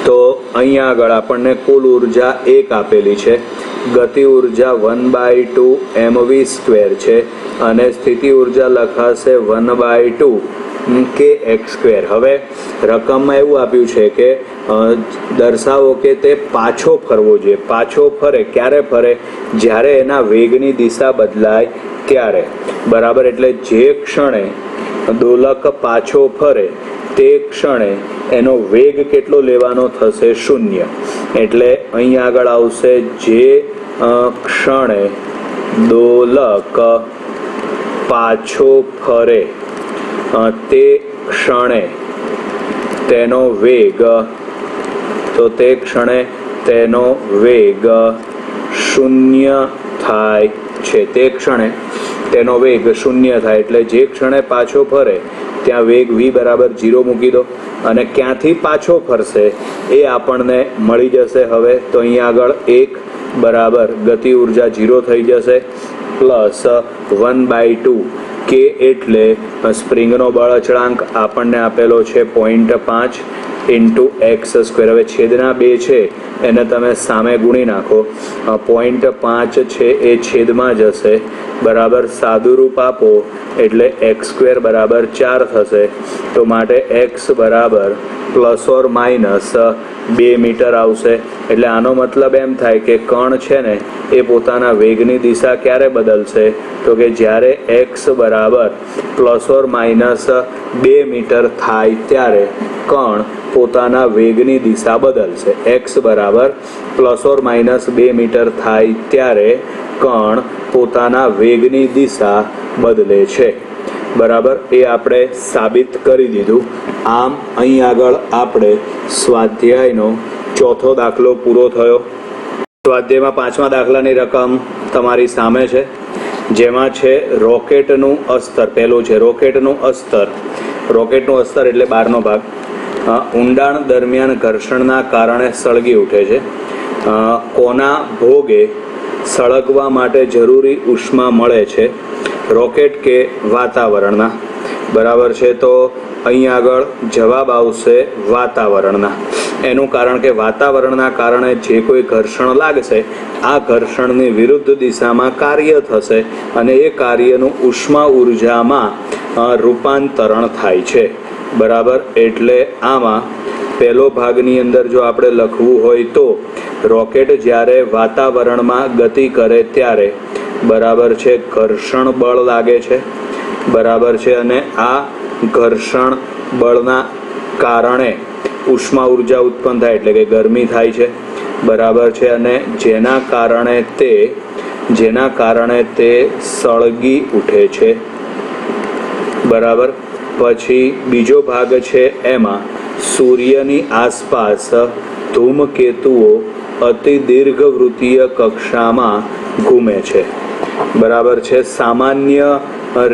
તો અહીંયા આગળ આપણને કુલ ઉર્જા 1 આપેલી છે, ગતિ ઉર્જા 1/2 mv² છે, અને સ્થિતિ ઉર્જા લખાશે 1/2 kx². હવે રકમમાં એવું આપ્યું છે કે દર્શાવો કે તે પાછો ફરવો જોઈએ. પાછો ફરે ક્યારે ફરે, જ્યારે એના વેગની દિશા બદલાય ત્યારે બરાબર. એટલે જે ક્ષણે દોલક પાછો ફરે તે ક્ષણે એનો વેગ કેટલો લેવાનો થશે? 0. એટલે અહીં આગળ આવશે જે ક્ષણે દોલક પાછો ફરે તે ક્ષણે તેનો વેગ, તો તે ક્ષણે તેનો વેગ 0 થાય છે. તે ક્ષણે તેનો વેગ 0 થાય એટલે જે ક્ષણે પાછો ફરે ત્યાં વેગ v બરાબર 0 મૂકી દો અને ક્યાંથી પાછો ફરશે એ આપણને મળી જશે. હવે તો અહીં આગળ 1 બરાબર ગતિ ઉર્જા 0 થઈ જશે પ્લસ 1/2 કે એટલે સ્પ્રિંગનો બળ અચળાંક આપણને આપેલો છે 0.5 ઇન્ટુ x². હવે છેદના 2 છે એને તમે સામે ગુણી નાખો. 0.5 છે એ છેદમાં જશે બરાબર સાદુરૂપ આપો એટલે x² બરાબર 4 થશે. તો માટે x બરાબર ±2 મીટર આવશે. એટલે આનો મતલબ એમ થાય કે કણ છે ને એ પોતાના વેગની દિશા ક્યારે બદલશે? તો કે જ્યારે x બરાબર ±2 મીટર થાય ત્યારે કણ પોતાના વેગની દિશા બદલશે. x બરાબર ±2 મીટર થાય ત્યારે કણ પોતાના વેગની દિશા બદલે છે. બરાબર, એ આપણે સાબિત કરી દીધું. આમ અહીં આગળ આપણે સ્વાધ્યાયનો 4થો દાખલો પૂરો થયો. સ્વાધ્યાયમાં 5મા દાખલાની રકમ તમારી સામે છે, જેમાં છે રોકેટનું અસ્તર. પહેલું છે રોકેટનું અસ્તર. રોકેટનું અસ્તર એટલે બહારનો ભાગ ઊંડાણ દરમિયાન ઘર્ષણના કારણે સળગી ઉઠે છે. કોના ભોગે સળગવા માટે જરૂરી ઉષ્મા મળે છે? રોકેટ કે વાતાવરણના? બરાબર છે, તો અહીં આગળ જવાબ આવશે વાતાવરણના. એનું કારણ કે વાતાવરણના કારણે જે કોઈ ઘર્ષણ લાગશે આ ઘર્ષણની વિરુદ્ધ દિશામાં કાર્ય થશે અને એ કાર્યનું ઉષ્મા ઉર્જામાં રૂપાંતરણ થાય છે. બરાબર, એટલે આમાં પહેલો ભાગની અંદર જો આપણે લખવું હોય તો રોકેટ જ્યારે વાતાવરણમાં ગતિ કરે ત્યારે બરાબર છે ઘર્ષણ બળ લાગે છે. બરાબર છે, અને આ ઘર્ષણ બળના કારણે ઉષ્મા ઉર્જા ઉત્પન્ન થાય એટલે કે ગરમી થાય છે. બરાબર છે, અને જેના કારણે તે સળગી ઉઠે છે. બરાબર, પછી બીજો ભાગ છે એમાં સૂર્યની આસપાસ ધૂમકેતુઓ અતિ દીર્ઘવૃત્તીય કક્ષામાં ઘૂમે છે. બરાબર છે, સામાન્ય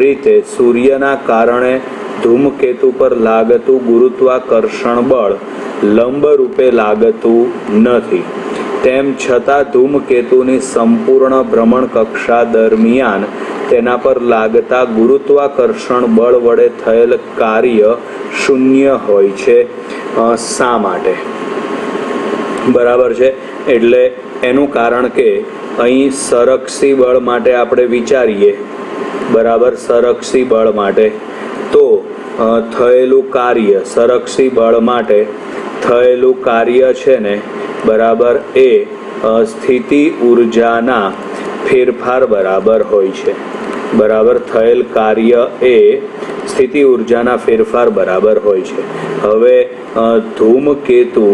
રીતે સૂર્યના કારણે ધૂમકેતુ પર લાગતું ગુરુત્વાકર્ષણ બળ લંબ રૂપે લાગતું નથી. તેમ છતાં ધૂમકેતુની સંપૂર્ણ ભ્રમણ કક્ષા દરમિયાન તેના પર લાગતા ગુરુત્વાકર્ષણ બળ વડે થયેલ કાર્ય 0 હોય છે. શા માટે? બરાબર છે, એટલે એનું કારણ કે અહીં સંરક્ષી બળ માટે આપણે વિચારીએ. બરાબર, સંરક્ષી બળ માટે તો થયેલું કાર્ય, સંરક્ષી બળ માટે થયેલું કાર્ય છે ને બરાબર એ સ્થિતિ ઉર્જાના ફેરફાર બરાબર હોય છે. બરાબર, થયેલ કાર્ય એ સ્થિતિ ઉર્જાના ફેરફાર બરાબર હોય છે. હવે ધૂમકેતુ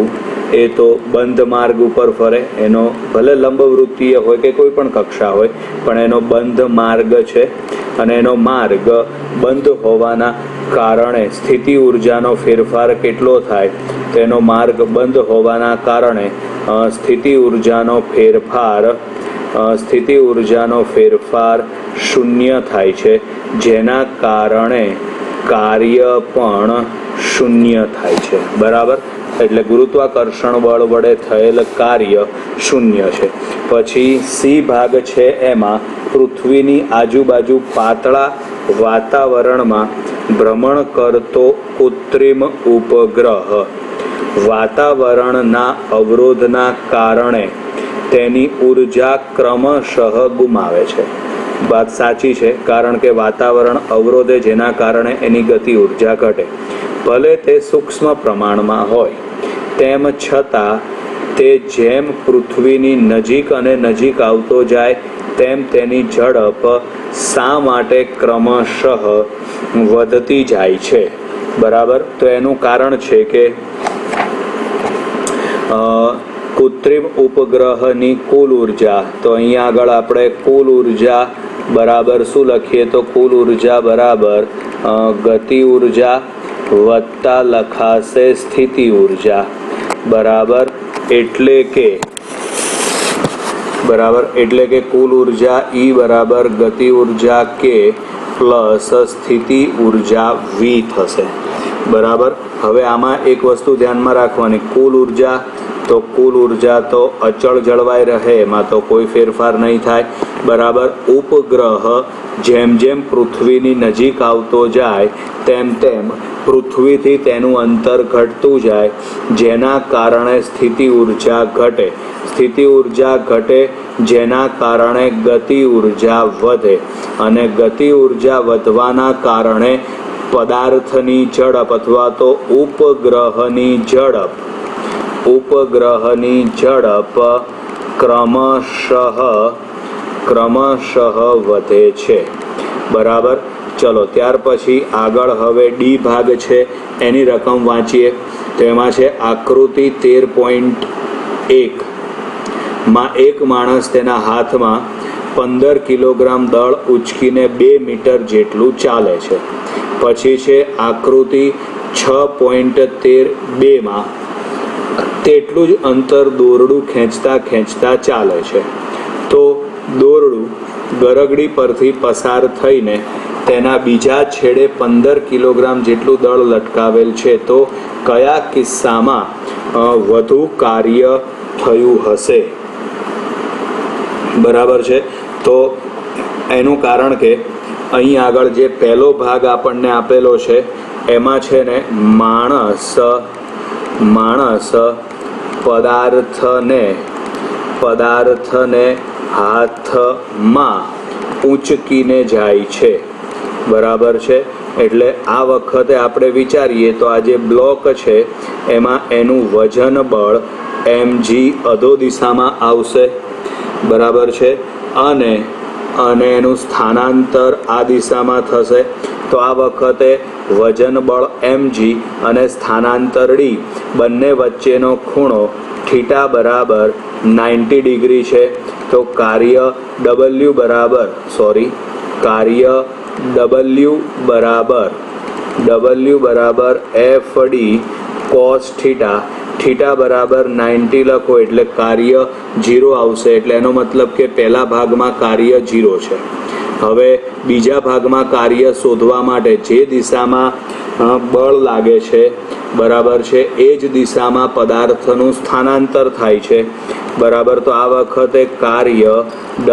એ તો બંધ માર્ગ ઉપર ફરે, એનો ભલે લંબવૃત્તીય હોય કે કોઈ પણ કક્ષા હોય પણ એનો બંધ માર્ગ છે અને એનો માર્ગ બંધ હોવાના કારણે સ્થિતિ ઉર્જાનો ફેરફાર કેટલો થાય? તેનો માર્ગ બંધ હોવાના કારણે સ્થિતિ ઉર્જાનો ફેરફાર 0 થાય છે, જેના કારણે કાર્ય પણ 0 થાય છે. બરાબર, એટલે ગુરુત્વાકર્ષણ બળ વડે થયેલ કાર્ય 0 છે. પછી સી ભાગ છે એમાં પૃથ્વીની આજુબાજુ પાતળા વાતાવરણમાં ભ્રમણ કરતો કૃત્રિમ ઉપગ્રહ વાતાવરણના અવરોધના કારણે તેની ઉર્જા ક્રમશઃ ગુમાવે છે. વાત સાચી છે, કારણ કે વાતાવરણ અવરોધે જેના કારણે એની ગતિ ઉર્જા ઘટે. ભલે તે સૂક્ષ્મ પ્રમાણમાં હોય તેમ છતાં તે જેમ પૃથ્વીની નજીક અને નજીક આવતો જાય તેમ તેની ઝડપ શા માટે ક્રમશઃ વધતી જાય છે? બરાબર, તો એનું કારણ છે કે કૃત્રિમ ઉપગ્રહની કુલ ઉર્જા, તો અહીંયા આગળ આપણે કુલ ઉર્જા બરાબર શું લખીએ? તો કુલ ઉર્જા બરાબર ગતિ ઉર્જા વત્તા લખાશે સ્થિતિ ઉર્જા, બરાબર એટલે કે કુલ ઉર્જા E બરાબર ગતિ ઉર્જા K પ્લસ સ્થિતિ ઉર્જા V થશે, બરાબર. હવે આમાં એક વસ્તુ ધ્યાનમાં રાખવાની, કુલ ઉર્જા તો અચળ જળવાઈ રહે, એમાં તો કોઈ ફેરફાર નહીં થાય, બરાબર. ઉપગ્રહ જેમ જેમ પૃથ્વીની નજીક આવતો જાય તેમ તેમ પૃથ્વીથી તેનું અંતર ઘટતું જાય, જેના કારણે સ્થિતિ ઉર્જા ઘટે, જેના કારણે ગતિ ઉર્જા વધે, અને ગતિ ઉર્જા વધવાના કારણે પદાર્થની ઝડપ અથવા તો ઉપગ્રહની ઝડપ ક્રમશઃ વધે છે, બરાબર. ચલો ત્યાર પછી આગળ હવે ડી ભાગ છે, એની રકમ વાંચીએ. તો એમાં છે આકૃતિ 13.1 માં એક માણસ તેના હાથમાં 15 કિલોગ્રામ દળ ઉચકીને 2 મીટર જેટલું ચાલે છે. પછી છે આકૃતિ 6.13 માં તેટલું જ અંતર દોરડું ખેંચતા ચાલે છે. તો દોરડું ગરગડી પરથી પસાર થઈને તેના બીજા છેડે 15 કિલોગ્રામ જેટલું દળ લટકાવેલ છે. તો કયા કિસ્સામાં વધુ કાર્ય થયું હશે? બરાબર છે. તો એનું કારણ કે અહીં આગળ જે પહેલો ભાગ આપણને આપેલો છે એમાં છે ને માણસ પદાર્થને હાથમાં ઊંચકીને જાય છે, બરાબર છે. એટલે આ વખતે આપણે વિચારીએ તો આ જે બ્લોક છે એમાં એનું વજન બળ mg અધો દિશામાં આવશે, બરાબર છે, અને એનું સ્થાનાંતર આ દિશામાં થશે. તો આ વખતે વજન બળ mg અને સ્થાનાંતર d બંને વચ્ચેનો ખૂણો થીટા બરાબર 90 ડિગ્રી છે. તો કાર્ય W બરાબર FD cos થીટા બરાબર 90 લખો એટલે કાર્ય 0 આવશે. એટલે એનો મતલબ કે પહેલા ભાગમાં કાર્ય 0 છે. હવે બીજા ભાગમાં કાર્ય શોધવા માટે જે દિશામાં બળ લાગે છે, બરાબર છે, એ જ દિશામાં પદાર્થનું સ્થાનાંતર થાય છે, બરાબર. તો આ વખતે કાર્ય W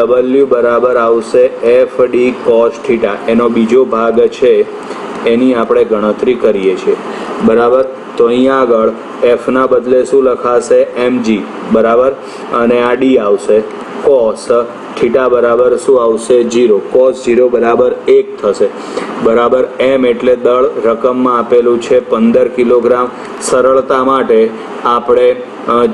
બરાબર આવશે FD cos થીટા. એનો બીજો ભાગ છે એની આપણે ગણતરી કરીએ છીએ, બરાબર. તો અહીંયા આગળ F ના બદલે શું લખાશે? mg, બરાબર, અને આ d આવશે cos થીટા બરાબર શું આવશે? 0. cos 0 બરાબર 1 થશે, બરાબર. m એટલે દળ રકમમાં આપેલું છે 15 કિલોગ્રામ. સરળતા માટે આપણે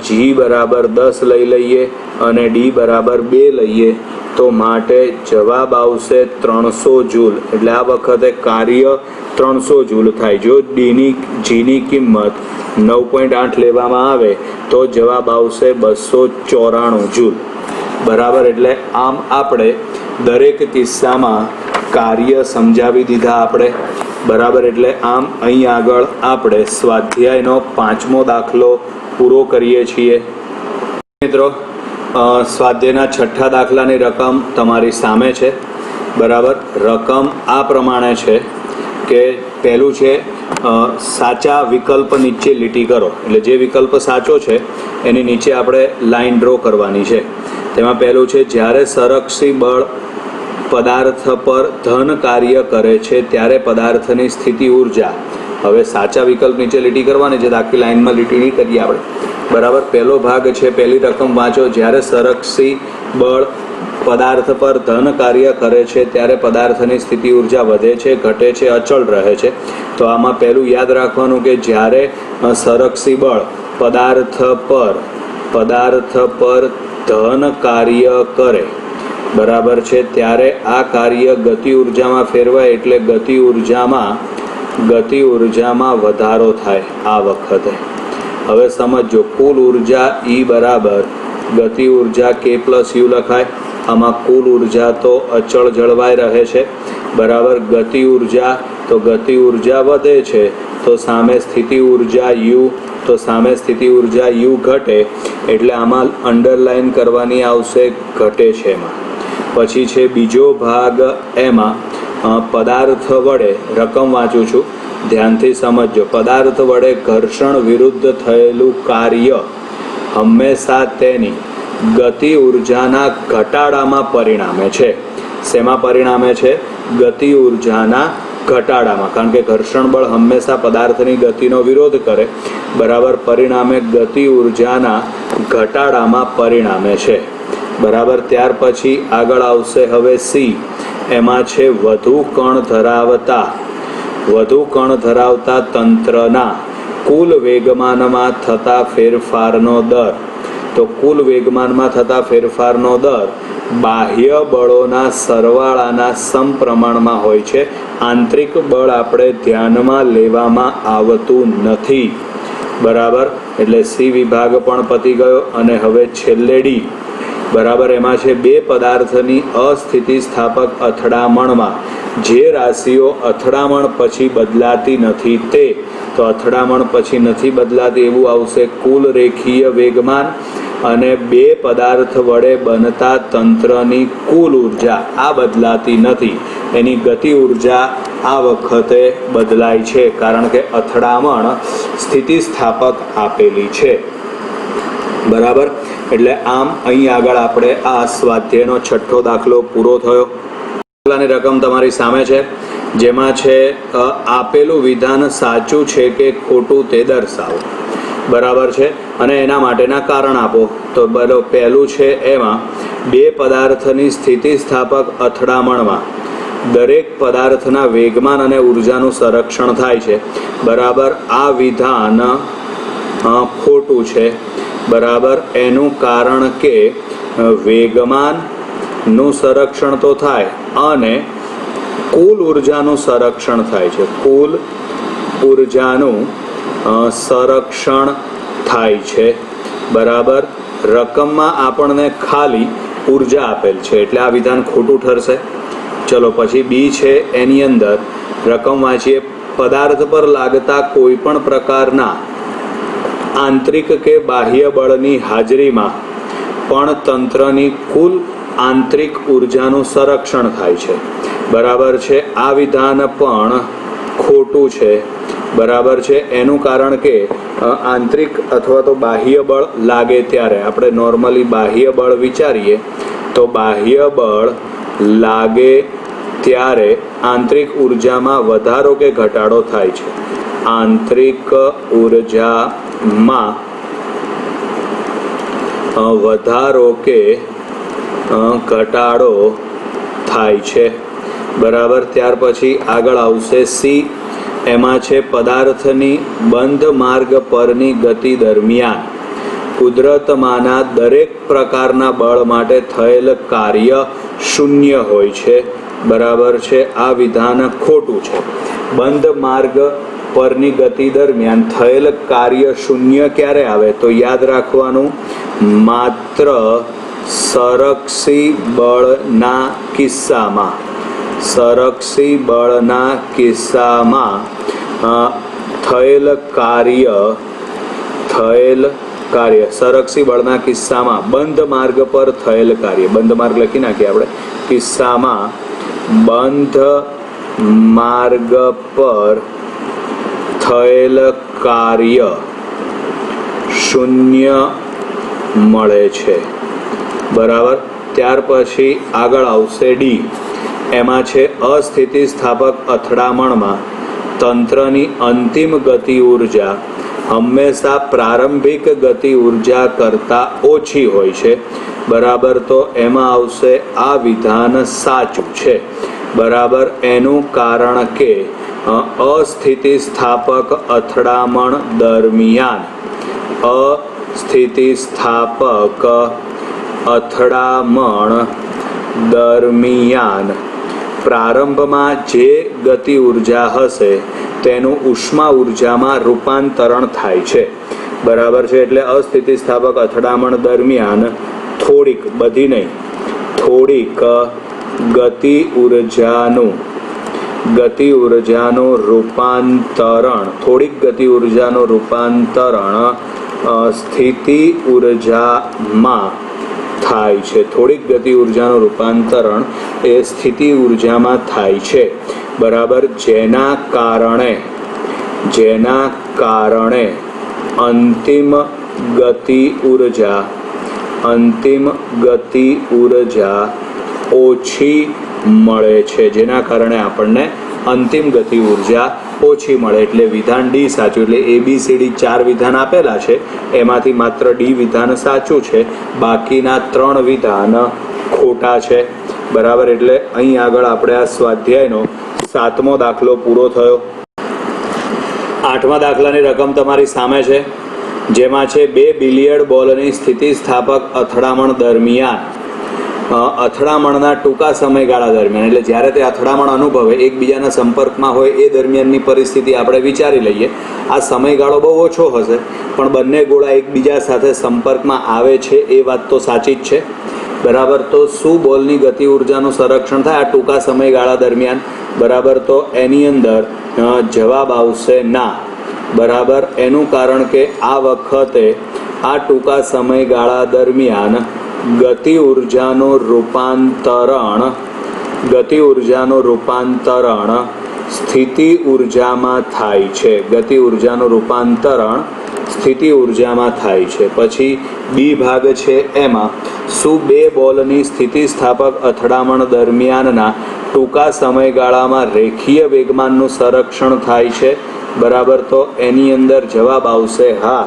g બરાબર 10 લઈ લઈએ અને d બરાબર 2 લઈએ, તો માટે જવાબ આવશે 300 જૂલ. એટલે આ વખતે કાર્ય 300 જૂલ થાય. જો જીની કિંમત 9.8 લેવામાં આવે તો જવાબ આવશે 294 જૂલ, બરાબર. એટલે આમ આપણે દરેક કિસ્સામાં કાર્ય સમજાવી દીધા આપણે, બરાબર. એટલે આમ અહીં આગળ આપણે સ્વાધ્યાયનો 5મો દાખલો પૂરો કરીએ છીએ. મિત્રો, સ્વાધ્યાયના 6થા દાખલાની રકમ તમારી સામે છે, બરાબર. રકમ આ પ્રમાણે છે કે પહેલું છે સાચા વિકલ્પ નીચે લીટી કરો. એટલે જે વિકલ્પ સાચો છે એની નીચે આપણે લાઈન ડ્રો કરવાની છે. તેમાં પહેલું છે જ્યારે સંરક્ષી બળ પદાર્થ પર ધન કાર્ય કરે છે ત્યારે પદાર્થની સ્થિતિ ઉર્જા. હવે સાચા વિકલ્પ નીચે લીટી કરવાની છે, આખી લાઈનમાં લીટી નહીં કરીએ આપણે, બરાબર. પહેલો ભાગ છે, પહેલી રકમ વાંચો. જ્યારે સંરક્ષી બળ પદાર્થ પર ધન કાર્ય કરે છે ત્યારે પદાર્થની સ્થિતિ ઉર્જા વધે છે, ઘટે છે, અચળ રહે છે. તો આમાં પહેલું યાદ રાખવાનું કે જ્યારે સંરક્ષી બળ પદાર્થ પર ધન કાર્ય કરે, બરાબર છે, ત્યારે આ કાર્ય ગતિ ઉર્જામાં ફેરવાય એટલે ગતિ ઉર્જામાં વધારો થાય આ વખતે. હવે સમજો, કુલ ઉર્જા E બરાબર ગતિ ઉર્જા K પ્લસ U લખાય. આમાં કુલ ઉર્જા તો અચળ જળવાઈ રહે છે, બરાબર. ગતિ ઉર્જા વધે છે તો સામે સ્થિતિ ઉર્જા U, તો સામે સ્થિતિ ઉર્જા U ઘટે એટલે આમાં અંડરલાઈન કરવાની આવશે, ઘટે છે એમાં. પછી છે બીજો ભાગ, એમાં પદાર્થ વડે, રકમ વાંચું છું ધ્યાનથી સમજો, પદાર્થ વડે ઘર્ષણ વિરુદ્ધ થયેલું કાર્ય હંમેશા તેની ગતિ ઉર્જાના ઘટાડામાં પરિણામે છે. શેમાં પરિણામે છે? ગતિ ઉર્જાના ઘટાડામાં, કારણ કે ઘર્ષણ બળ હંમેશા પદાર્થની ગતિનો વિરોધ કરે, બરાબર. પરિણામે ગતિ ઉર્જાના ઘટાડામાં પરિણામે છે, બરાબર. ત્યાર પછી આગળ આવશે હવે C. એમાં છે વધુ કણ ધરાવતા તંત્રના કુલ વેગમાનમાં થતા ફેરફારનો દર. તો કુલ વેગમાનમાં થતા ફેરફારનો દર બાહ્ય બળોના સરવાળાના સમપ્રમાણમાં હોય છે. આંતરિક બળ આપણે ધ્યાનમાં લેવામાં આવતું નથી, બરાબર. એટલે C વિભાગ પણ પતી ગયો. અને હવે છેલ્લે D, બરાબર. એમાં છે બે પદાર્થની અસ્થિતિસ્થાપક અથડામણમાં જે રાશિઓ અથડામણ પછી બદલાતી નથી તે, તો અથડામણ પછી નથી બદલાતી એવું આવશે કુલ રેખીય વેગમાન. અને બે પદાર્થ વડે બનતા તંત્રની કુલ ઉર્જા આ બદલાતી નથી, એની ગતિ ઉર્જા આ વખતે બદલાય છે, કારણ કે અથડામણ સ્થિતિસ્થાપક આપેલી છે, બરાબર. એટલે આમ અહીં આગળ આપણે આ સ્વાધ્યાયનો 6થો દાખલો પૂરો થયો. દાખલાની રકમ તમારી સામે છે, જેમાં છે આપેલું વિધાન સાચું છે કે ખોટું તે દર્શાવો, બરાબર છે. અને એના માટેના કારણ આપો. તો પહેલું છે એમાં બે પદાર્થની સ્થિતિસ્થાપક અથડામણમાં દરેક પદાર્થના વેગમાન અને ઉર્જાનું સંરક્ષણ થાય છે, બરાબર. આ વિધાન ખોટું છે, બરાબર. એનું કારણ કે વેગમાનનું સંરક્ષણ તો થાય અને કુલ ઉર્જાનું સંરક્ષણ થાય છે, કુલ ઉર્જાનું સંરક્ષણ થાય છે, બરાબર. રકમમાં આપણને ખાલી ઉર્જા આપેલ છે એટલે આ વિધાન ખોટું ઠરશે. ચલો પછી B છે, એની અંદર રકમ વાંચીએ. પદાર્થ પર લાગતા કોઈ પણ પ્રકારના આંતરિક કે બાહ્ય બળની હાજરીમાં પણ તંત્રની કુલ આંતરિક ઉર્જાનું સંરક્ષણ થાય છે, બરાબર છે. આ વિધાન પણ ખોટું છે, બરાબર છે. એનું કારણ કે આંતરિક અથવા તો બાહ્ય બળ લાગે ત્યારે આપણે નોર્મલી બાહ્ય બળ વિચારીએ તો બાહ્ય બળ લાગે ત્યારે આંતરિક ઉર્જામાં વધારો કે ઘટાડો થાય છે. આંતરિક ઉર્જામાં વધારો કે ઘટાડો થાય છે, બરાબર. ત્યાર પછી આગળ આવશે C. એમાં છે પદાર્થની બંધ માર્ગ પરની ગતિ દરમિયાન કુદરતમાંના દરેક પ્રકારના બળ માટે થયેલ કાર્ય શૂન્ય હોય છે, બરાબર છે. આ વિધાન ખોટું છે. બંધ માર્ગ પરની ગતિ દરમિયાન થયેલ કાર્ય શૂન્ય ક્યારે આવે? તો યાદ રાખવાનું, માત્ર સંરક્ષી બળના કિસ્સામાં, સંરક્ષી બળના કિસ્સામાં થયેલ કાર્ય સંરક્ષી બળના કિસ્સામાં બંધ માર્ગ પર થયેલ કાર્ય, બંધ માર્ગ લખી નાખીએ આપણે, કિસ્સામાં બંધ માર્ગ પર થયેલ કાર્ય શૂન્ય મળે છે, બરાબર. ત્યાર પછી આગળ આવશે D. એમાં છે અસ્થિતિસ્થાપક અથડામણમાં તંત્રની અંતિમ ગતિ ઉર્જા હંમેશા પ્રારંભિક ગતિ ઉર્જા કરતાં ઓછી હોય છે, બરાબર. તો એમાં આવશે આ વિધાન સાચું છે, બરાબર. એનું કારણ કે અસ્થિતિસ્થાપક અથડામણ દરમિયાન અથડામણ દરમિયાન પ્રારંભમાં જે ગતિ ઉર્જા હશે તેનું ઉષ્મા ઉર્જામાં રૂપાંતરણ થાય છે. બરાબર છે. એટલે અસ્થિતિસ્થાપક અથડામણ દરમિયાન થોડીક, બધી નહીં, થોડીક ગતિ ઉર્જાનું રૂપાંતરણ સ્થિતિ ઉર્જામાં થાય છે. થોડીક ગતિ ઉર્જાનું રૂપાંતરણ એ સ્થિતિ ઉર્જામાં થાય છે. બરાબર. જેના કારણે અંતિમ ગતિ ઉર્જા ઓછી મળે છે. જેના કારણે આપણને અંતિમ ગતિ ઉર્જા ઓછી મળે. એટલે વિધાન ડી સાચું. એટલે ABCD 4 વિધાન આપેલા છે, એમાંથી માત્ર ડી વિધાન સાચું છે, બાકીના 3 વિધાન ખોટા છે. બરાબર. એટલે અહીં આગળ આપણે આ સ્વાધ્યાયનો 7મો દાખલો પૂરો થયો. 8મા દાખલાની રકમ તમારી સામે છે, જેમાં છે 2 બિલિયર્ડ બોલની સ્થિતિસ્થાપક અથડામણ દરમિયાન અથડામણના ટૂંકા સમયગાળા દરમિયાન, એટલે જ્યારે તે અથડામણ અનુભવે, એકબીજાના સંપર્કમાં હોય એ દરમિયાનની પરિસ્થિતિ આપણે વિચારી લઈએ. આ સમયગાળો બહુ ઓછો હશે, પણ બંને ગોળા એકબીજા સાથે સંપર્કમાં આવે છે એ વાત તો સાચી જ છે. બરાબર. તો શું બોલની ગતિ ઉર્જાનું સંરક્ષણ થાય આ ટૂંકા સમયગાળા દરમિયાન? બરાબર. તો એની અંદર જવાબ આવશે ના. બરાબર. એનું કારણ કે આ વખતે આ ટૂંકા સમયગાળા દરમિયાન ગતિ ઉર્જાનું રૂપાંતરણ સ્થિતિ ઉર્જામાં થાય છે. ગતિ ઉર્જાનું રૂપાંતરણ સ્થિતિ ઉર્જામાં થાય છે. પછી બી ભાગ છે, એમાં શું 2 બોલની સ્થિતિસ્થાપક અથડામણ દરમિયાનના ટૂંકા સમયગાળામાં રેખીય વેગમાનનું સંરક્ષણ થાય છે? બરાબર. તો એની અંદર જવાબ આવશે હા.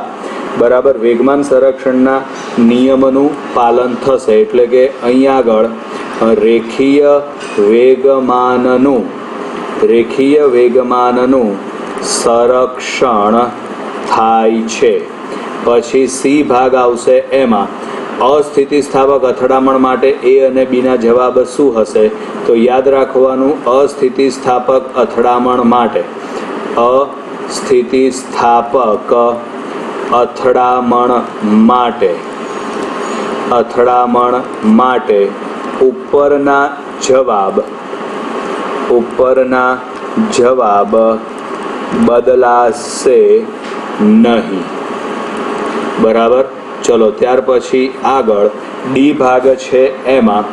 બરાબર. વેગમાન સંરક્ષણના નિયમનું પાલન થશે. એટલે કે અહીં આગળ રેખીય વેગમાનનું સંરક્ષણ થાય છે. પછી સી ભાગ આવશે, એમાં અસ્થિતિસ્થાપક અથડામણ માટે એ અને બીના જવાબ શું હશે? તો યાદ રાખવાનું, અસ્થિતિસ્થાપક અથડામણ માટે ઉપરના જવાબ બદલાશે નહીં. બરાબર. ચલો ત્યાર પછી આગળ ડી ભાગ છે, એમાં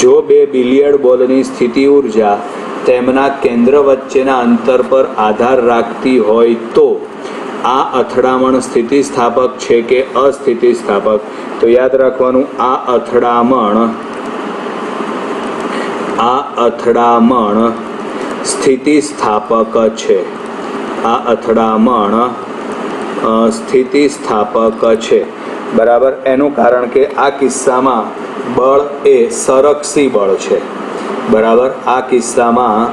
જો 2 બિલિયર્ડ બોલની સ્થિતિ ઉર્જા તેમના કેન્દ્ર વચ્ચેના અંતર પર આધાર રાખતી હોય તો આ અથડામણ સ્થિતિસ્થાપક છે કે અસ્થિતિસ્થાપક? તો યાદ રાખવાનું, આ અથડામણ સ્થિતિસ્થાપક છે. આ અથડામણ સ્થિતિસ્થાપક છે. બરાબર. એનું કારણ કે આ કિસ્સામાં બળ એ સંરક્ષી બળ છે. બરાબર. આ કિસ્સામાં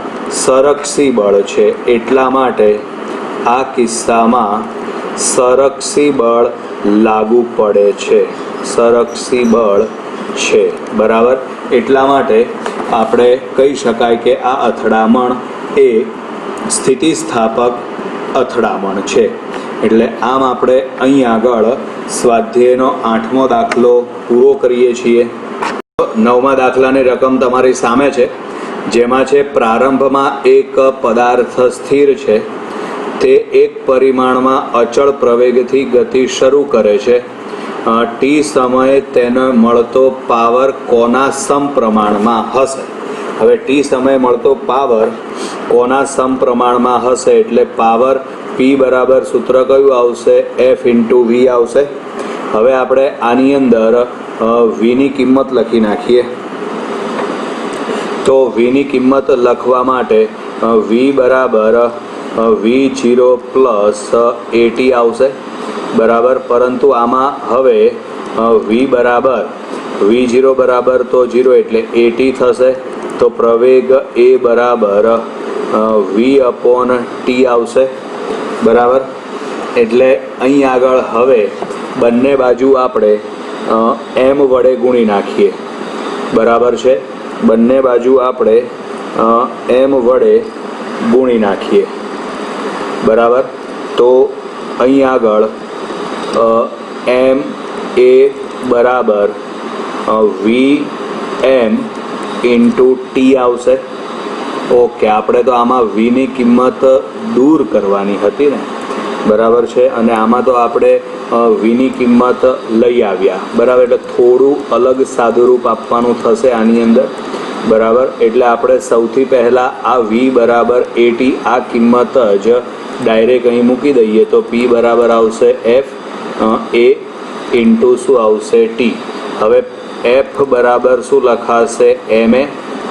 સંરક્ષી બળ છે, એટલા માટે આ કિસ્સામાં સંરક્ષી બળ લાગુ પડે છે. સંરક્ષી બળ છે. બરાબર. એટલા માટે આપણે કહી શકાય કે આ અથડામણ એ સ્થિતિસ્થાપક અથડામણ છે. એટલે આમ આપણે અહીં આગળ સ્વાધ્યાયનો 8મો દાખલો પૂરો કરીએ છીએ. 9મા દાખલાની રકમ તમારી સામે છે, જેમાં છે પ્રારંભમાં એક પદાર્થ સ્થિર છે, તે એક પરિમાણમાં અચળ પ્રવેગથી ગતિ શરૂ કરે છે. ટી સમયે તેને મળતો પાવર કોના સમપ્રમાણમાં હશે? હવે ટી સમયે મળતો પાવર કોના સમપ્રમાણમાં હશે? એટલે પાવર પી બરાબર સૂત્ર કયું આવશે? F × V આવશે. હવે આપણે આની અંદર વીની કિંમત લખી નાખીએ. તો વીની કિંમત લખવા માટે વી બરાબર V0 + AT આવશે. બરાબર. પરંતુ આમાં હવે V0 બરાબર તો 0 એટલે AT થશે. તો પ્રવેગ એ બરાબર V/T આવશે. બરાબર. એટલે અહીં આગળ હવે બંને બાજુ આપણે m વડે ગુણી નાખીએ. બરાબર છે. બંને બાજુ આપણે m વડે ગુણી નાખીએ, બરાબર. તો અહીં આગળ m એ બરાબર vm ઇન્ટુ ટી આવશે. ઓકે, આપણે તો આમાં વીની કિંમત દૂર કરવાની હતી ને, બરાબર છે. અને આમાં તો આપણે વીની કિંમત લઈ આવ્યા, બરાબર. એટલે થોડું અલગ સાદુરૂપ આપવાનું થશે આની અંદર, બરાબર. એટલે આપણે સૌથી પહેલાં આ વી બરાબર એટી આ કિંમત જ ડાયરેક્ટ અહીં મૂકી દઈએ. તો પી બરાબર આવશે એફ એ ઇન્ટુ શું આવશે ટી. હવે એફ બરાબર શું લખાશે એમ એ,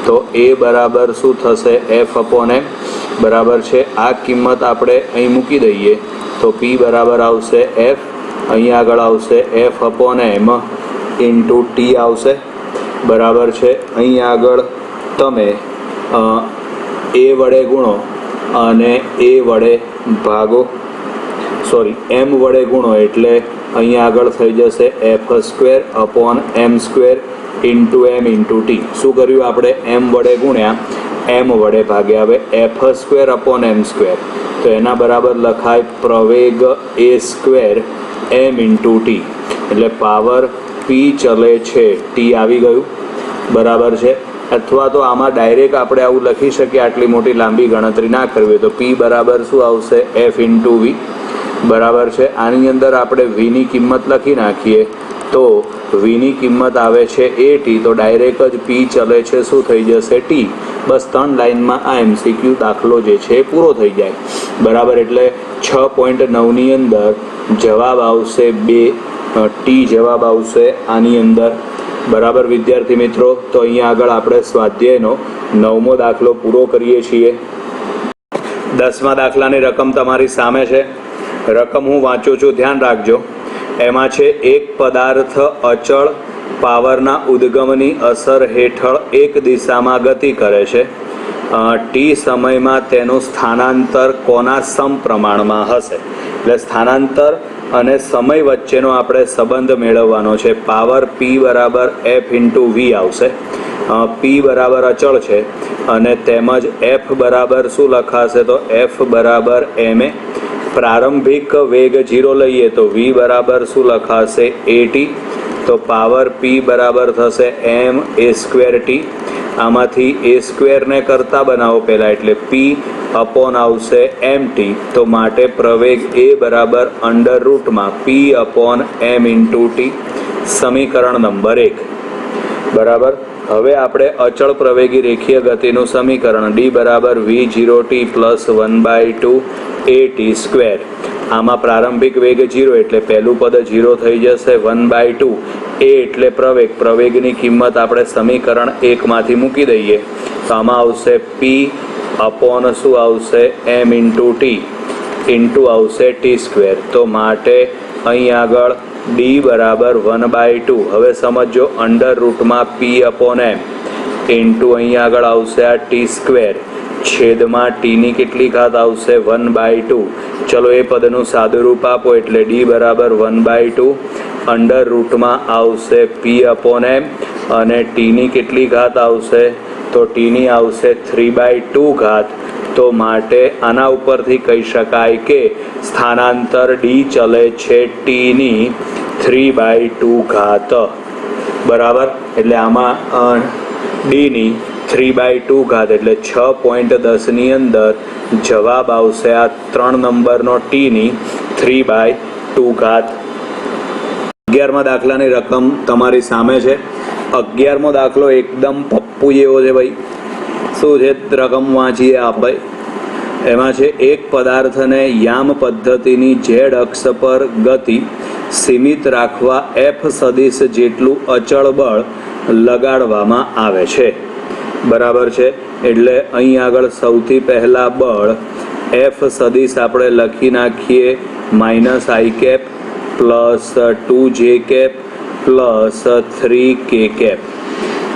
તો એ બરાબર શું થશે એફ અપોન એમ, બરાબર છે. આ કિંમત આપણે અહીં મૂકી દઈએ તો પી બરાબર આવશે એફ, અહીં આગળ આવશે એફ અપોન એમ ઇન્ટુ ટી આવશે, બરાબર છે. અહીં આગળ તમે એ વડે ગુણો અને એ વડે ભાગો, સોરી એમ વડે ગુણો એટલે અહીં આગળ થઈ જશે F square upon M square into M into T. શું કર્યું આપણે? એમ વડે ગુણ્યા એમ વડે ભાગ્યા. હવે F square upon M square, તો એના બરાબર લખાય પ્રવેગ એ સ્ક્વેર એમ ઇન્ટુ ટી. એટલે પાવર પી ચલે છે ટી આવી ગયું, બરાબર છે. અથવા તો આમાં ડાયરેક્ટ આપણે આવું લખી શકીએ, આટલી મોટી લાંબી ગણતરી ના કરવી તો પી બરાબર શું આવશે એફ ઇન્ટુ વી, બરાબર છે. આની અંદર આપણે વીની કિંમત લખી નાખીએ તો વીની કિંમત આવે છે એ ટી, તો ડાયરેક્ટ જ પી ચલે છે શું થઈ જશે ટી. બસ 3 લાઇનમાં આ MCQ દાખલો જે છે એ પૂરો થઈ જાય, બરાબર. એટલે 6.9ની અંદર જવાબ આવશે 2 ટી જવાબ આવશે આની અંદર, બરાબર વિદ્યાર્થી મિત્રો. તો અહીંયા આગળ આપણે સ્વાધ્યાયનો 9મો દાખલો પૂરો કરીએ છીએ. 10મા દાખલાની રકમ તમારી સામે છે. રકમ હું વાંચું છું, ધ્યાન રાખજો. એમાં છે એક પદાર્થ અચળ પાવરના ઉદ્ગમની અસર હેઠળ એક દિશામાં ગતિ કરે છે. ટી સમયમાં તેનું સ્થાનાંતર કોના સમપ્રમાણમાં હશે? એટલે સ્થાનાંતર અને સમય વચ્ચેનો આપણે સંબંધ મેળવવાનો છે. પાવર પી બરાબર એફ ઇન્ટુ વી આવશે. પી બરાબર અચળ છે અને તેમજ એફ બરાબર શું લખાશે? તો એફ બરાબર એમ એ. પ્રારંભિક વેગ 0 લઈએ તો વી બરાબર શું લખાશે? એ ટી. તો પાવર પી બરાબર થશે એમ એ સ્ક્વેર ટી. આમાંથી એ સ્ક્વેરને કરતા બનાવો પહેલાં, એટલે પી અપોન આવશે એમ ટી. તો માટે પ્રવેગ એ બરાબર અંડર રૂટમાં પી અપોન એમ ઇન્ટુ ટી. સમીકરણ નંબર 1, બરાબર. હવે આપણે અચળ પ્રવેગી રેખીય ગતિનું સમીકરણ ડી બરાબર v0 ટી પ્લસ 1/2 એ ટી સ્ક્વેર. આમાં પ્રારંભિક વેગ 0 એટલે પહેલું પદ 0 થઈ જશે. 1/2 એ એટલે પ્રવેગ, પ્રવેગની કિંમત આપણે સમીકરણ 1માંથી મૂકી દઈએ તો આમાં આવશે પી અપોન શું આવશે? એમ ઇન્ટુ ટી ઇન્ટુ આવશે ટી સ્ક્વેર. તો માટે અહીં આગળ ડી બરાબર 1/2. હવે સમજો અંડર રૂટમાં પી અપોન એમ ઇન્ટુ અહીં આગળ આવશે આ ટી સ્ક્વેર છેદમાં ટીની કેટલી ઘાત આવશે? 1/2. ચલો એ પદનું સાદુરૂપ આપો એટલે ડી બરાબર 1/2 અંડર રૂટમાં આવશે પી અપોન એમ અને ટીની કેટલી ઘાત આવશે? તો ટીની આવશે 3/2 ઘાત. તો માટે આના ઉપરથી કહી શકાય કે સ્થાનાંતર ડી ચલે છે ટીની 3/2 ઘાત, બરાબર. એટલે આમાં ડીની 3/2 ઘાત એટલે 6.10ની અંદર જવાબ આવશે આ 3 નંબરનો ટીની 3/2 ઘાત. 11મા દાખલાની રકમ તમારી સામે છે. 11મો દાખલો એકદમ પપ્પુ જેવો છે ભાઈ. શું છે રકમ વાંચીએ આપણે. એમાં છે એક પદાર્થને યામ પદ્ધતિની ઝેડ અક્ષ પર ગતિ સીમિત રાખવા એફ સદિશ જેટલું અચળ બળ લગાડવામાં આવે છે, બરાબર છે. એટલે અહીં આગળ સૌથી પહેલા બળ એફ સદિશ આપણે લખી નાખીએ માઇનસ આઈ કેપ પ્લસ 2 જે કેપ પ્લસ 3 કે કેપ,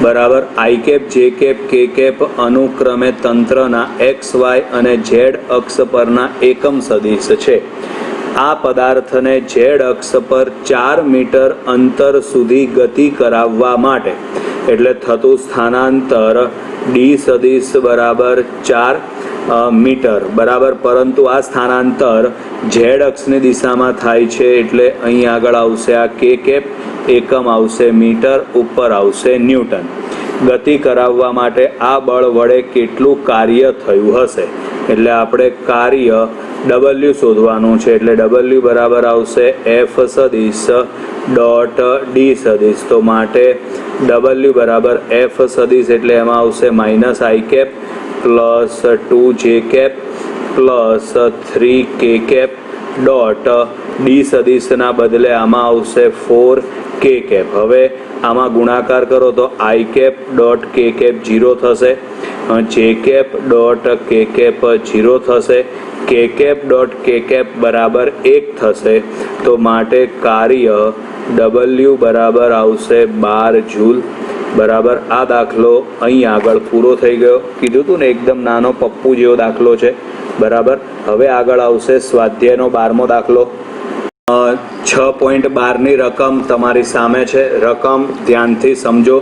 બરાબર. I cap j cap k cap અનુક્રમે તંત્રના એક્સ વાય અને ઝેડ અક્ષ પરના એકમ સદિશ છે. આ પદાર્થને ઝેડ અક્ષ પર 4 મીટર અંતર સુધી ગતિ કરાવવા માટે એટલે થતું સ્થાનાંતર ડી સદિશ બરાબર 4 મીટર બરાબર, પરંતુ આ સ્થાનાંતર ઝેડ અક્ષની દિશામાં થાય છે એટલે અહીં આગળ આવશે આ કે કેપ, એકમ આવશે મીટર, ઉપર આવશે ન્યૂટન. ગતિ કરાવવા માટે આ બળ વડે કેટલું કાર્ય થયું હશે, એટલે આપણે કાર્ય W શોધવાનું છે. એટલે W બરાબર આવશે F સદિશ ડોટ ડી સદિશ. તો માટે W બરાબર F સદિશ એટલે એમાં આવશે માઇનસ આઈ કેપ પ્લસ 2 જે cap plus 3 k cap dot D સદિશના બદલે આમાં આવશે 4 કે કેપ. હવે આમાં ગુણાકાર કરો તો i cap dot k cap 0 થશે, જે કેપ ડોટ કે કેપ 0 થશે, કે કેપ ડોટ કે કેપ બરાબર 1 થશે. તો માટે કાર્ય W બરાબર આવશે 12 જૂલ બરાબર. આ દાખલો અહીં આગળ પૂરો થઈ ગયો. કીધું હતું ને એકદમ નાનો પપ્પુ જેવો દાખલો છે બરાબર. હવે આગળ આવશે સ્વાધ્યાયનો 12મો દાખલો. 6.12ની રકમ તમારી સામે છે. રકમ ધ્યાનથી સમજો.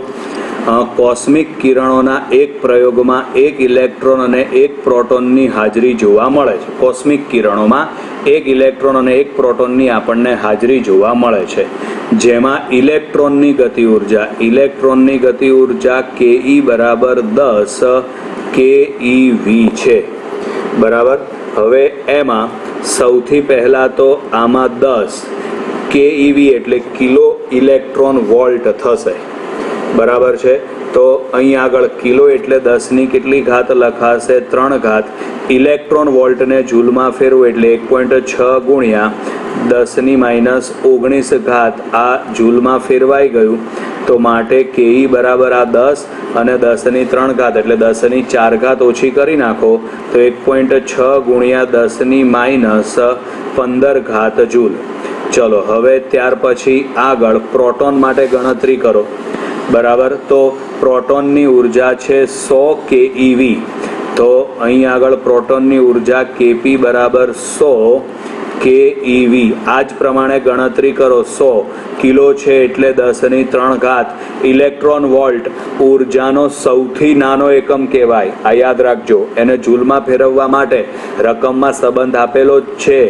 કોસ્મિક કિરણોના એક પ્રયોગમાં એક ઇલેક્ટ્રોન અને એક પ્રોટોનની હાજરી જોવા મળે છે. કોસ્મિક કિરણોમાં એક ઇલેક્ટ્રોન અને એક પ્રોટોનની આપણને હાજરી જોવા મળે છે, જેમાં ઇલેક્ટ્રોનની ગતિ ઉર્જા ke બરાબર 10 keV છે બરાબર. હવે એમાં સૌથી પહેલા તો આમાં 10 keV એટલે કિલો ઇલેક્ટ્રોન વોલ્ટ થશે બરાબર છે. તો અહીં આગળ કિલો એટલે 10ની કેટલી ઘાત લખાશે? 3 ઘાત. ઇલેક્ટ્રોન વોલ્ટને જૂલમાં ફેરવું એટલે 1.6 ગુણ્યા 10ની માઇનસ 19 ઘાત આ જૂલમાં ફેરવાઈ ગયું. તો માટે ke બરાબર આ 10 અને 10ની 3 ઘાત એટલે 10ની 4 ઘાત ઓછી કરી નાખો તો 1.6 ગુણ્યા 10ની માઇનસ 15 ઘાત જૂલ. ચલો હવે ત્યાર પછી આગળ પ્રોટોન માટે ગણતરી કરો બરાબર. તો પ્રોટોનની ઉર્જા છે 100 keV. તો અહીં આગળ પ્રોટોનની ઉર્જા kp બરાબર 100 keV. આ જ પ્રમાણે ગણતરી કરો. 100 કિલો છે એટલે 10ની 3 ઘાત. ઇલેક્ટ્રોન વોલ્ટ ઉર્જાનો સૌથી નાનો એકમ કહેવાય, આ યાદ રાખજો. એને જૂલમાં ફેરવવા માટે રકમમાં સંબંધ આપેલો જ છે,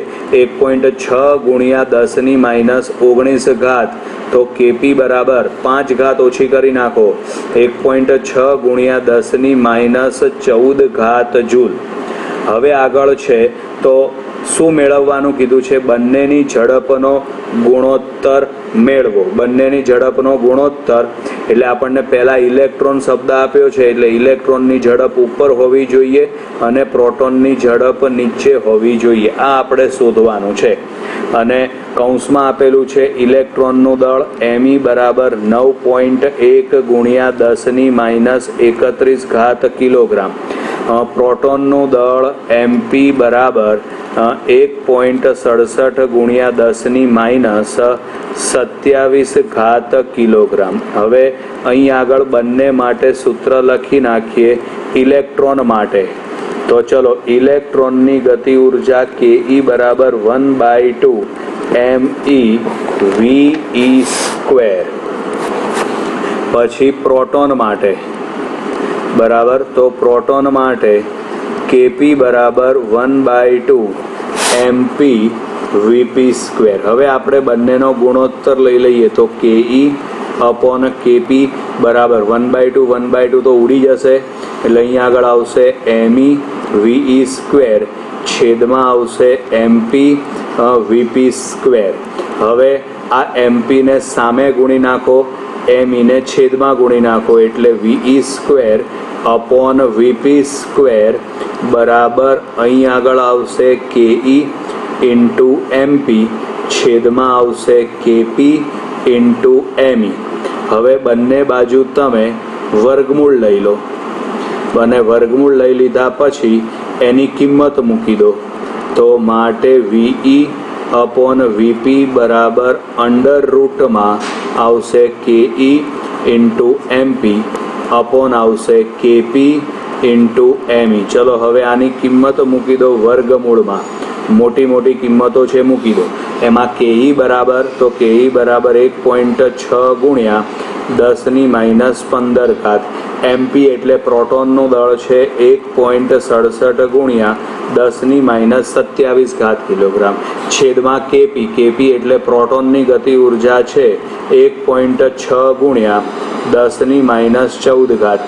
1.6 ગુણ્યા 10ની માઇનસ 19 ઘાત. તો kp બરાબર 5 ઘાત ઓછી કરી નાખો, 1.6 ગુણ્યા 10ની માઇનસ 14 ઘાત જૂલ. હવે આગળ છે તો શું મેળવવાનું કીધું છે? બંનેની ઝડપનો ગુણોત્તર મેળવો. બંનેની ઝડપનો ગુણોત્તર એટલે આપણને પહેલા ઇલેક્ટ્રોન શબ્દ આપ્યો છે એટલે ઇલેક્ટ્રોનની ઝડપ ઉપર હોવી જોઈએ અને પ્રોટોનની ઝડપ નીચે હોવી જોઈએ. આ આપણે શોધવાનું છે. અને કૌંસમાં આપેલું છે ઇલેક્ટ્રોનનું દળ me બરાબર 9.1 ગુણ્યા 10ની માઇનસ 31 ઘાત કિલોગ્રામ. પ્રોટોનનું દળ mp બરાબર 1.67 ગુણ્યા 10ની માઇનસ 27 ઘાત કિલોગ્રામ. હવે અહીં આગળ બંને માટે સૂત્ર લખી નાખીએ ઇલેક્ટ્રોન માટે. તો ચલો, ઇલેક્ટ્રોનની ગતિ ઉર્જા ke બરાબર 1/2 me/v². પછી પ્રોટોન માટે બરાબર. તો પ્રોટોન માટે kp બરાબર 1/2 mp/v². હવે આપણે બંનેનો ગુણોત્તર લઈ લઈએ તો ke અપોન kp બરાબર 1/2 તો ઉડી જશે એટલે અહીંયા આગળ આવશે me/v² છેદમાં આવશે mp/v². હવે આ mp ને સામે ગુણી નાખો, me ને છેદમાં ગુણી નાખો એટલે v² અપોન vp² બરાબર અહીં આગળ આવશે ke ઇન્ટુ mp છેદમાં આવશે kp ઇન્ટુ me. હવે બંને બાજુ તમે વર્ગમૂળ લઈ લો અને વર્ગમૂળ લઈ લીધા પછી એની કિંમત મૂકી દો. તો માટે ve અપોન vp બરાબર અંડર રૂટમાં આવશે ke ઇન્ટુ mp અપોન આવશે kp ઇન્ટુ me. ચલો હવે આની કિંમત મૂકી દો વર્ગમૂળમાં. મોટી કિંમતો છે મૂકી દો. એમાં ke બરાબર 1.6 ગુણ્યા 10⁻15 MP એટલે પ્રોટોનનું દળ છે 1.67 ગુણ્યા 10⁻27 કિલોગ્રામ છેદમાં KP એટલે પ્રોટોનની ગતિ ઉર્જા છે 1.6 ગુણ્યા 10⁻14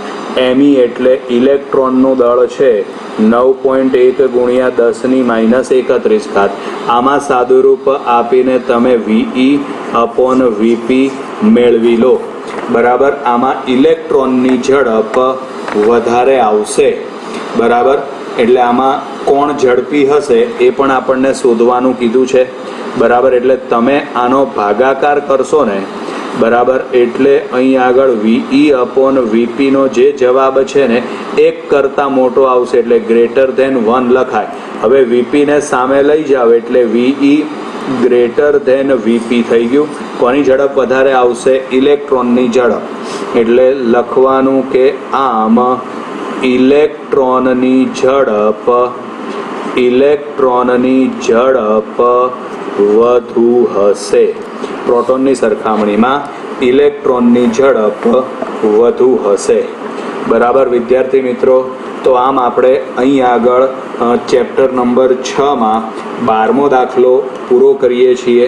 ME એટલે ઇલેક્ટ્રોનનું દળ છે 9.1 ગુણ્યા 10⁻31 આમાં સાદુરૂપ આપીને તમે VE/VP મેળવી લો બરાબર. આમાં ઇલેક્ટ્રોનની ઝડપ વધારે આવશે બરાબર. એટલે આમાં કોણ ઝડપી હશે એ પણ આપણને શોધવાનું કીધું છે બરાબર. એટલે તમે આનો ભાગાકાર કરશો ને બરાબર એટલે અહીં આગળ VE/VP નો જે જવાબ છે ને 1 કરતાં મોટો આવશે એટલે >1 લખાય. હવે VP ને સામે લઈ જાઓ એટલે VE >VP થઈ ગયું. કોની ઝડપ વધારે આવશે? ઇલેક્ટ્રોનની ઝડપ. એટલે લખવાનું કે આમ ઇલેક્ટ્રોનની ઝડપ વધુ હશે. પ્રોટોનની સરખામણીમાં ઇલેક્ટ્રોનની ઝડપ વધુ હશે બરાબર વિદ્યાર્થી મિત્રો. તો આમ આપણે અહીં આગળ ચેપ્ટર નંબર 6માં 12મો દાખલો પૂરો કરીએ છીએ.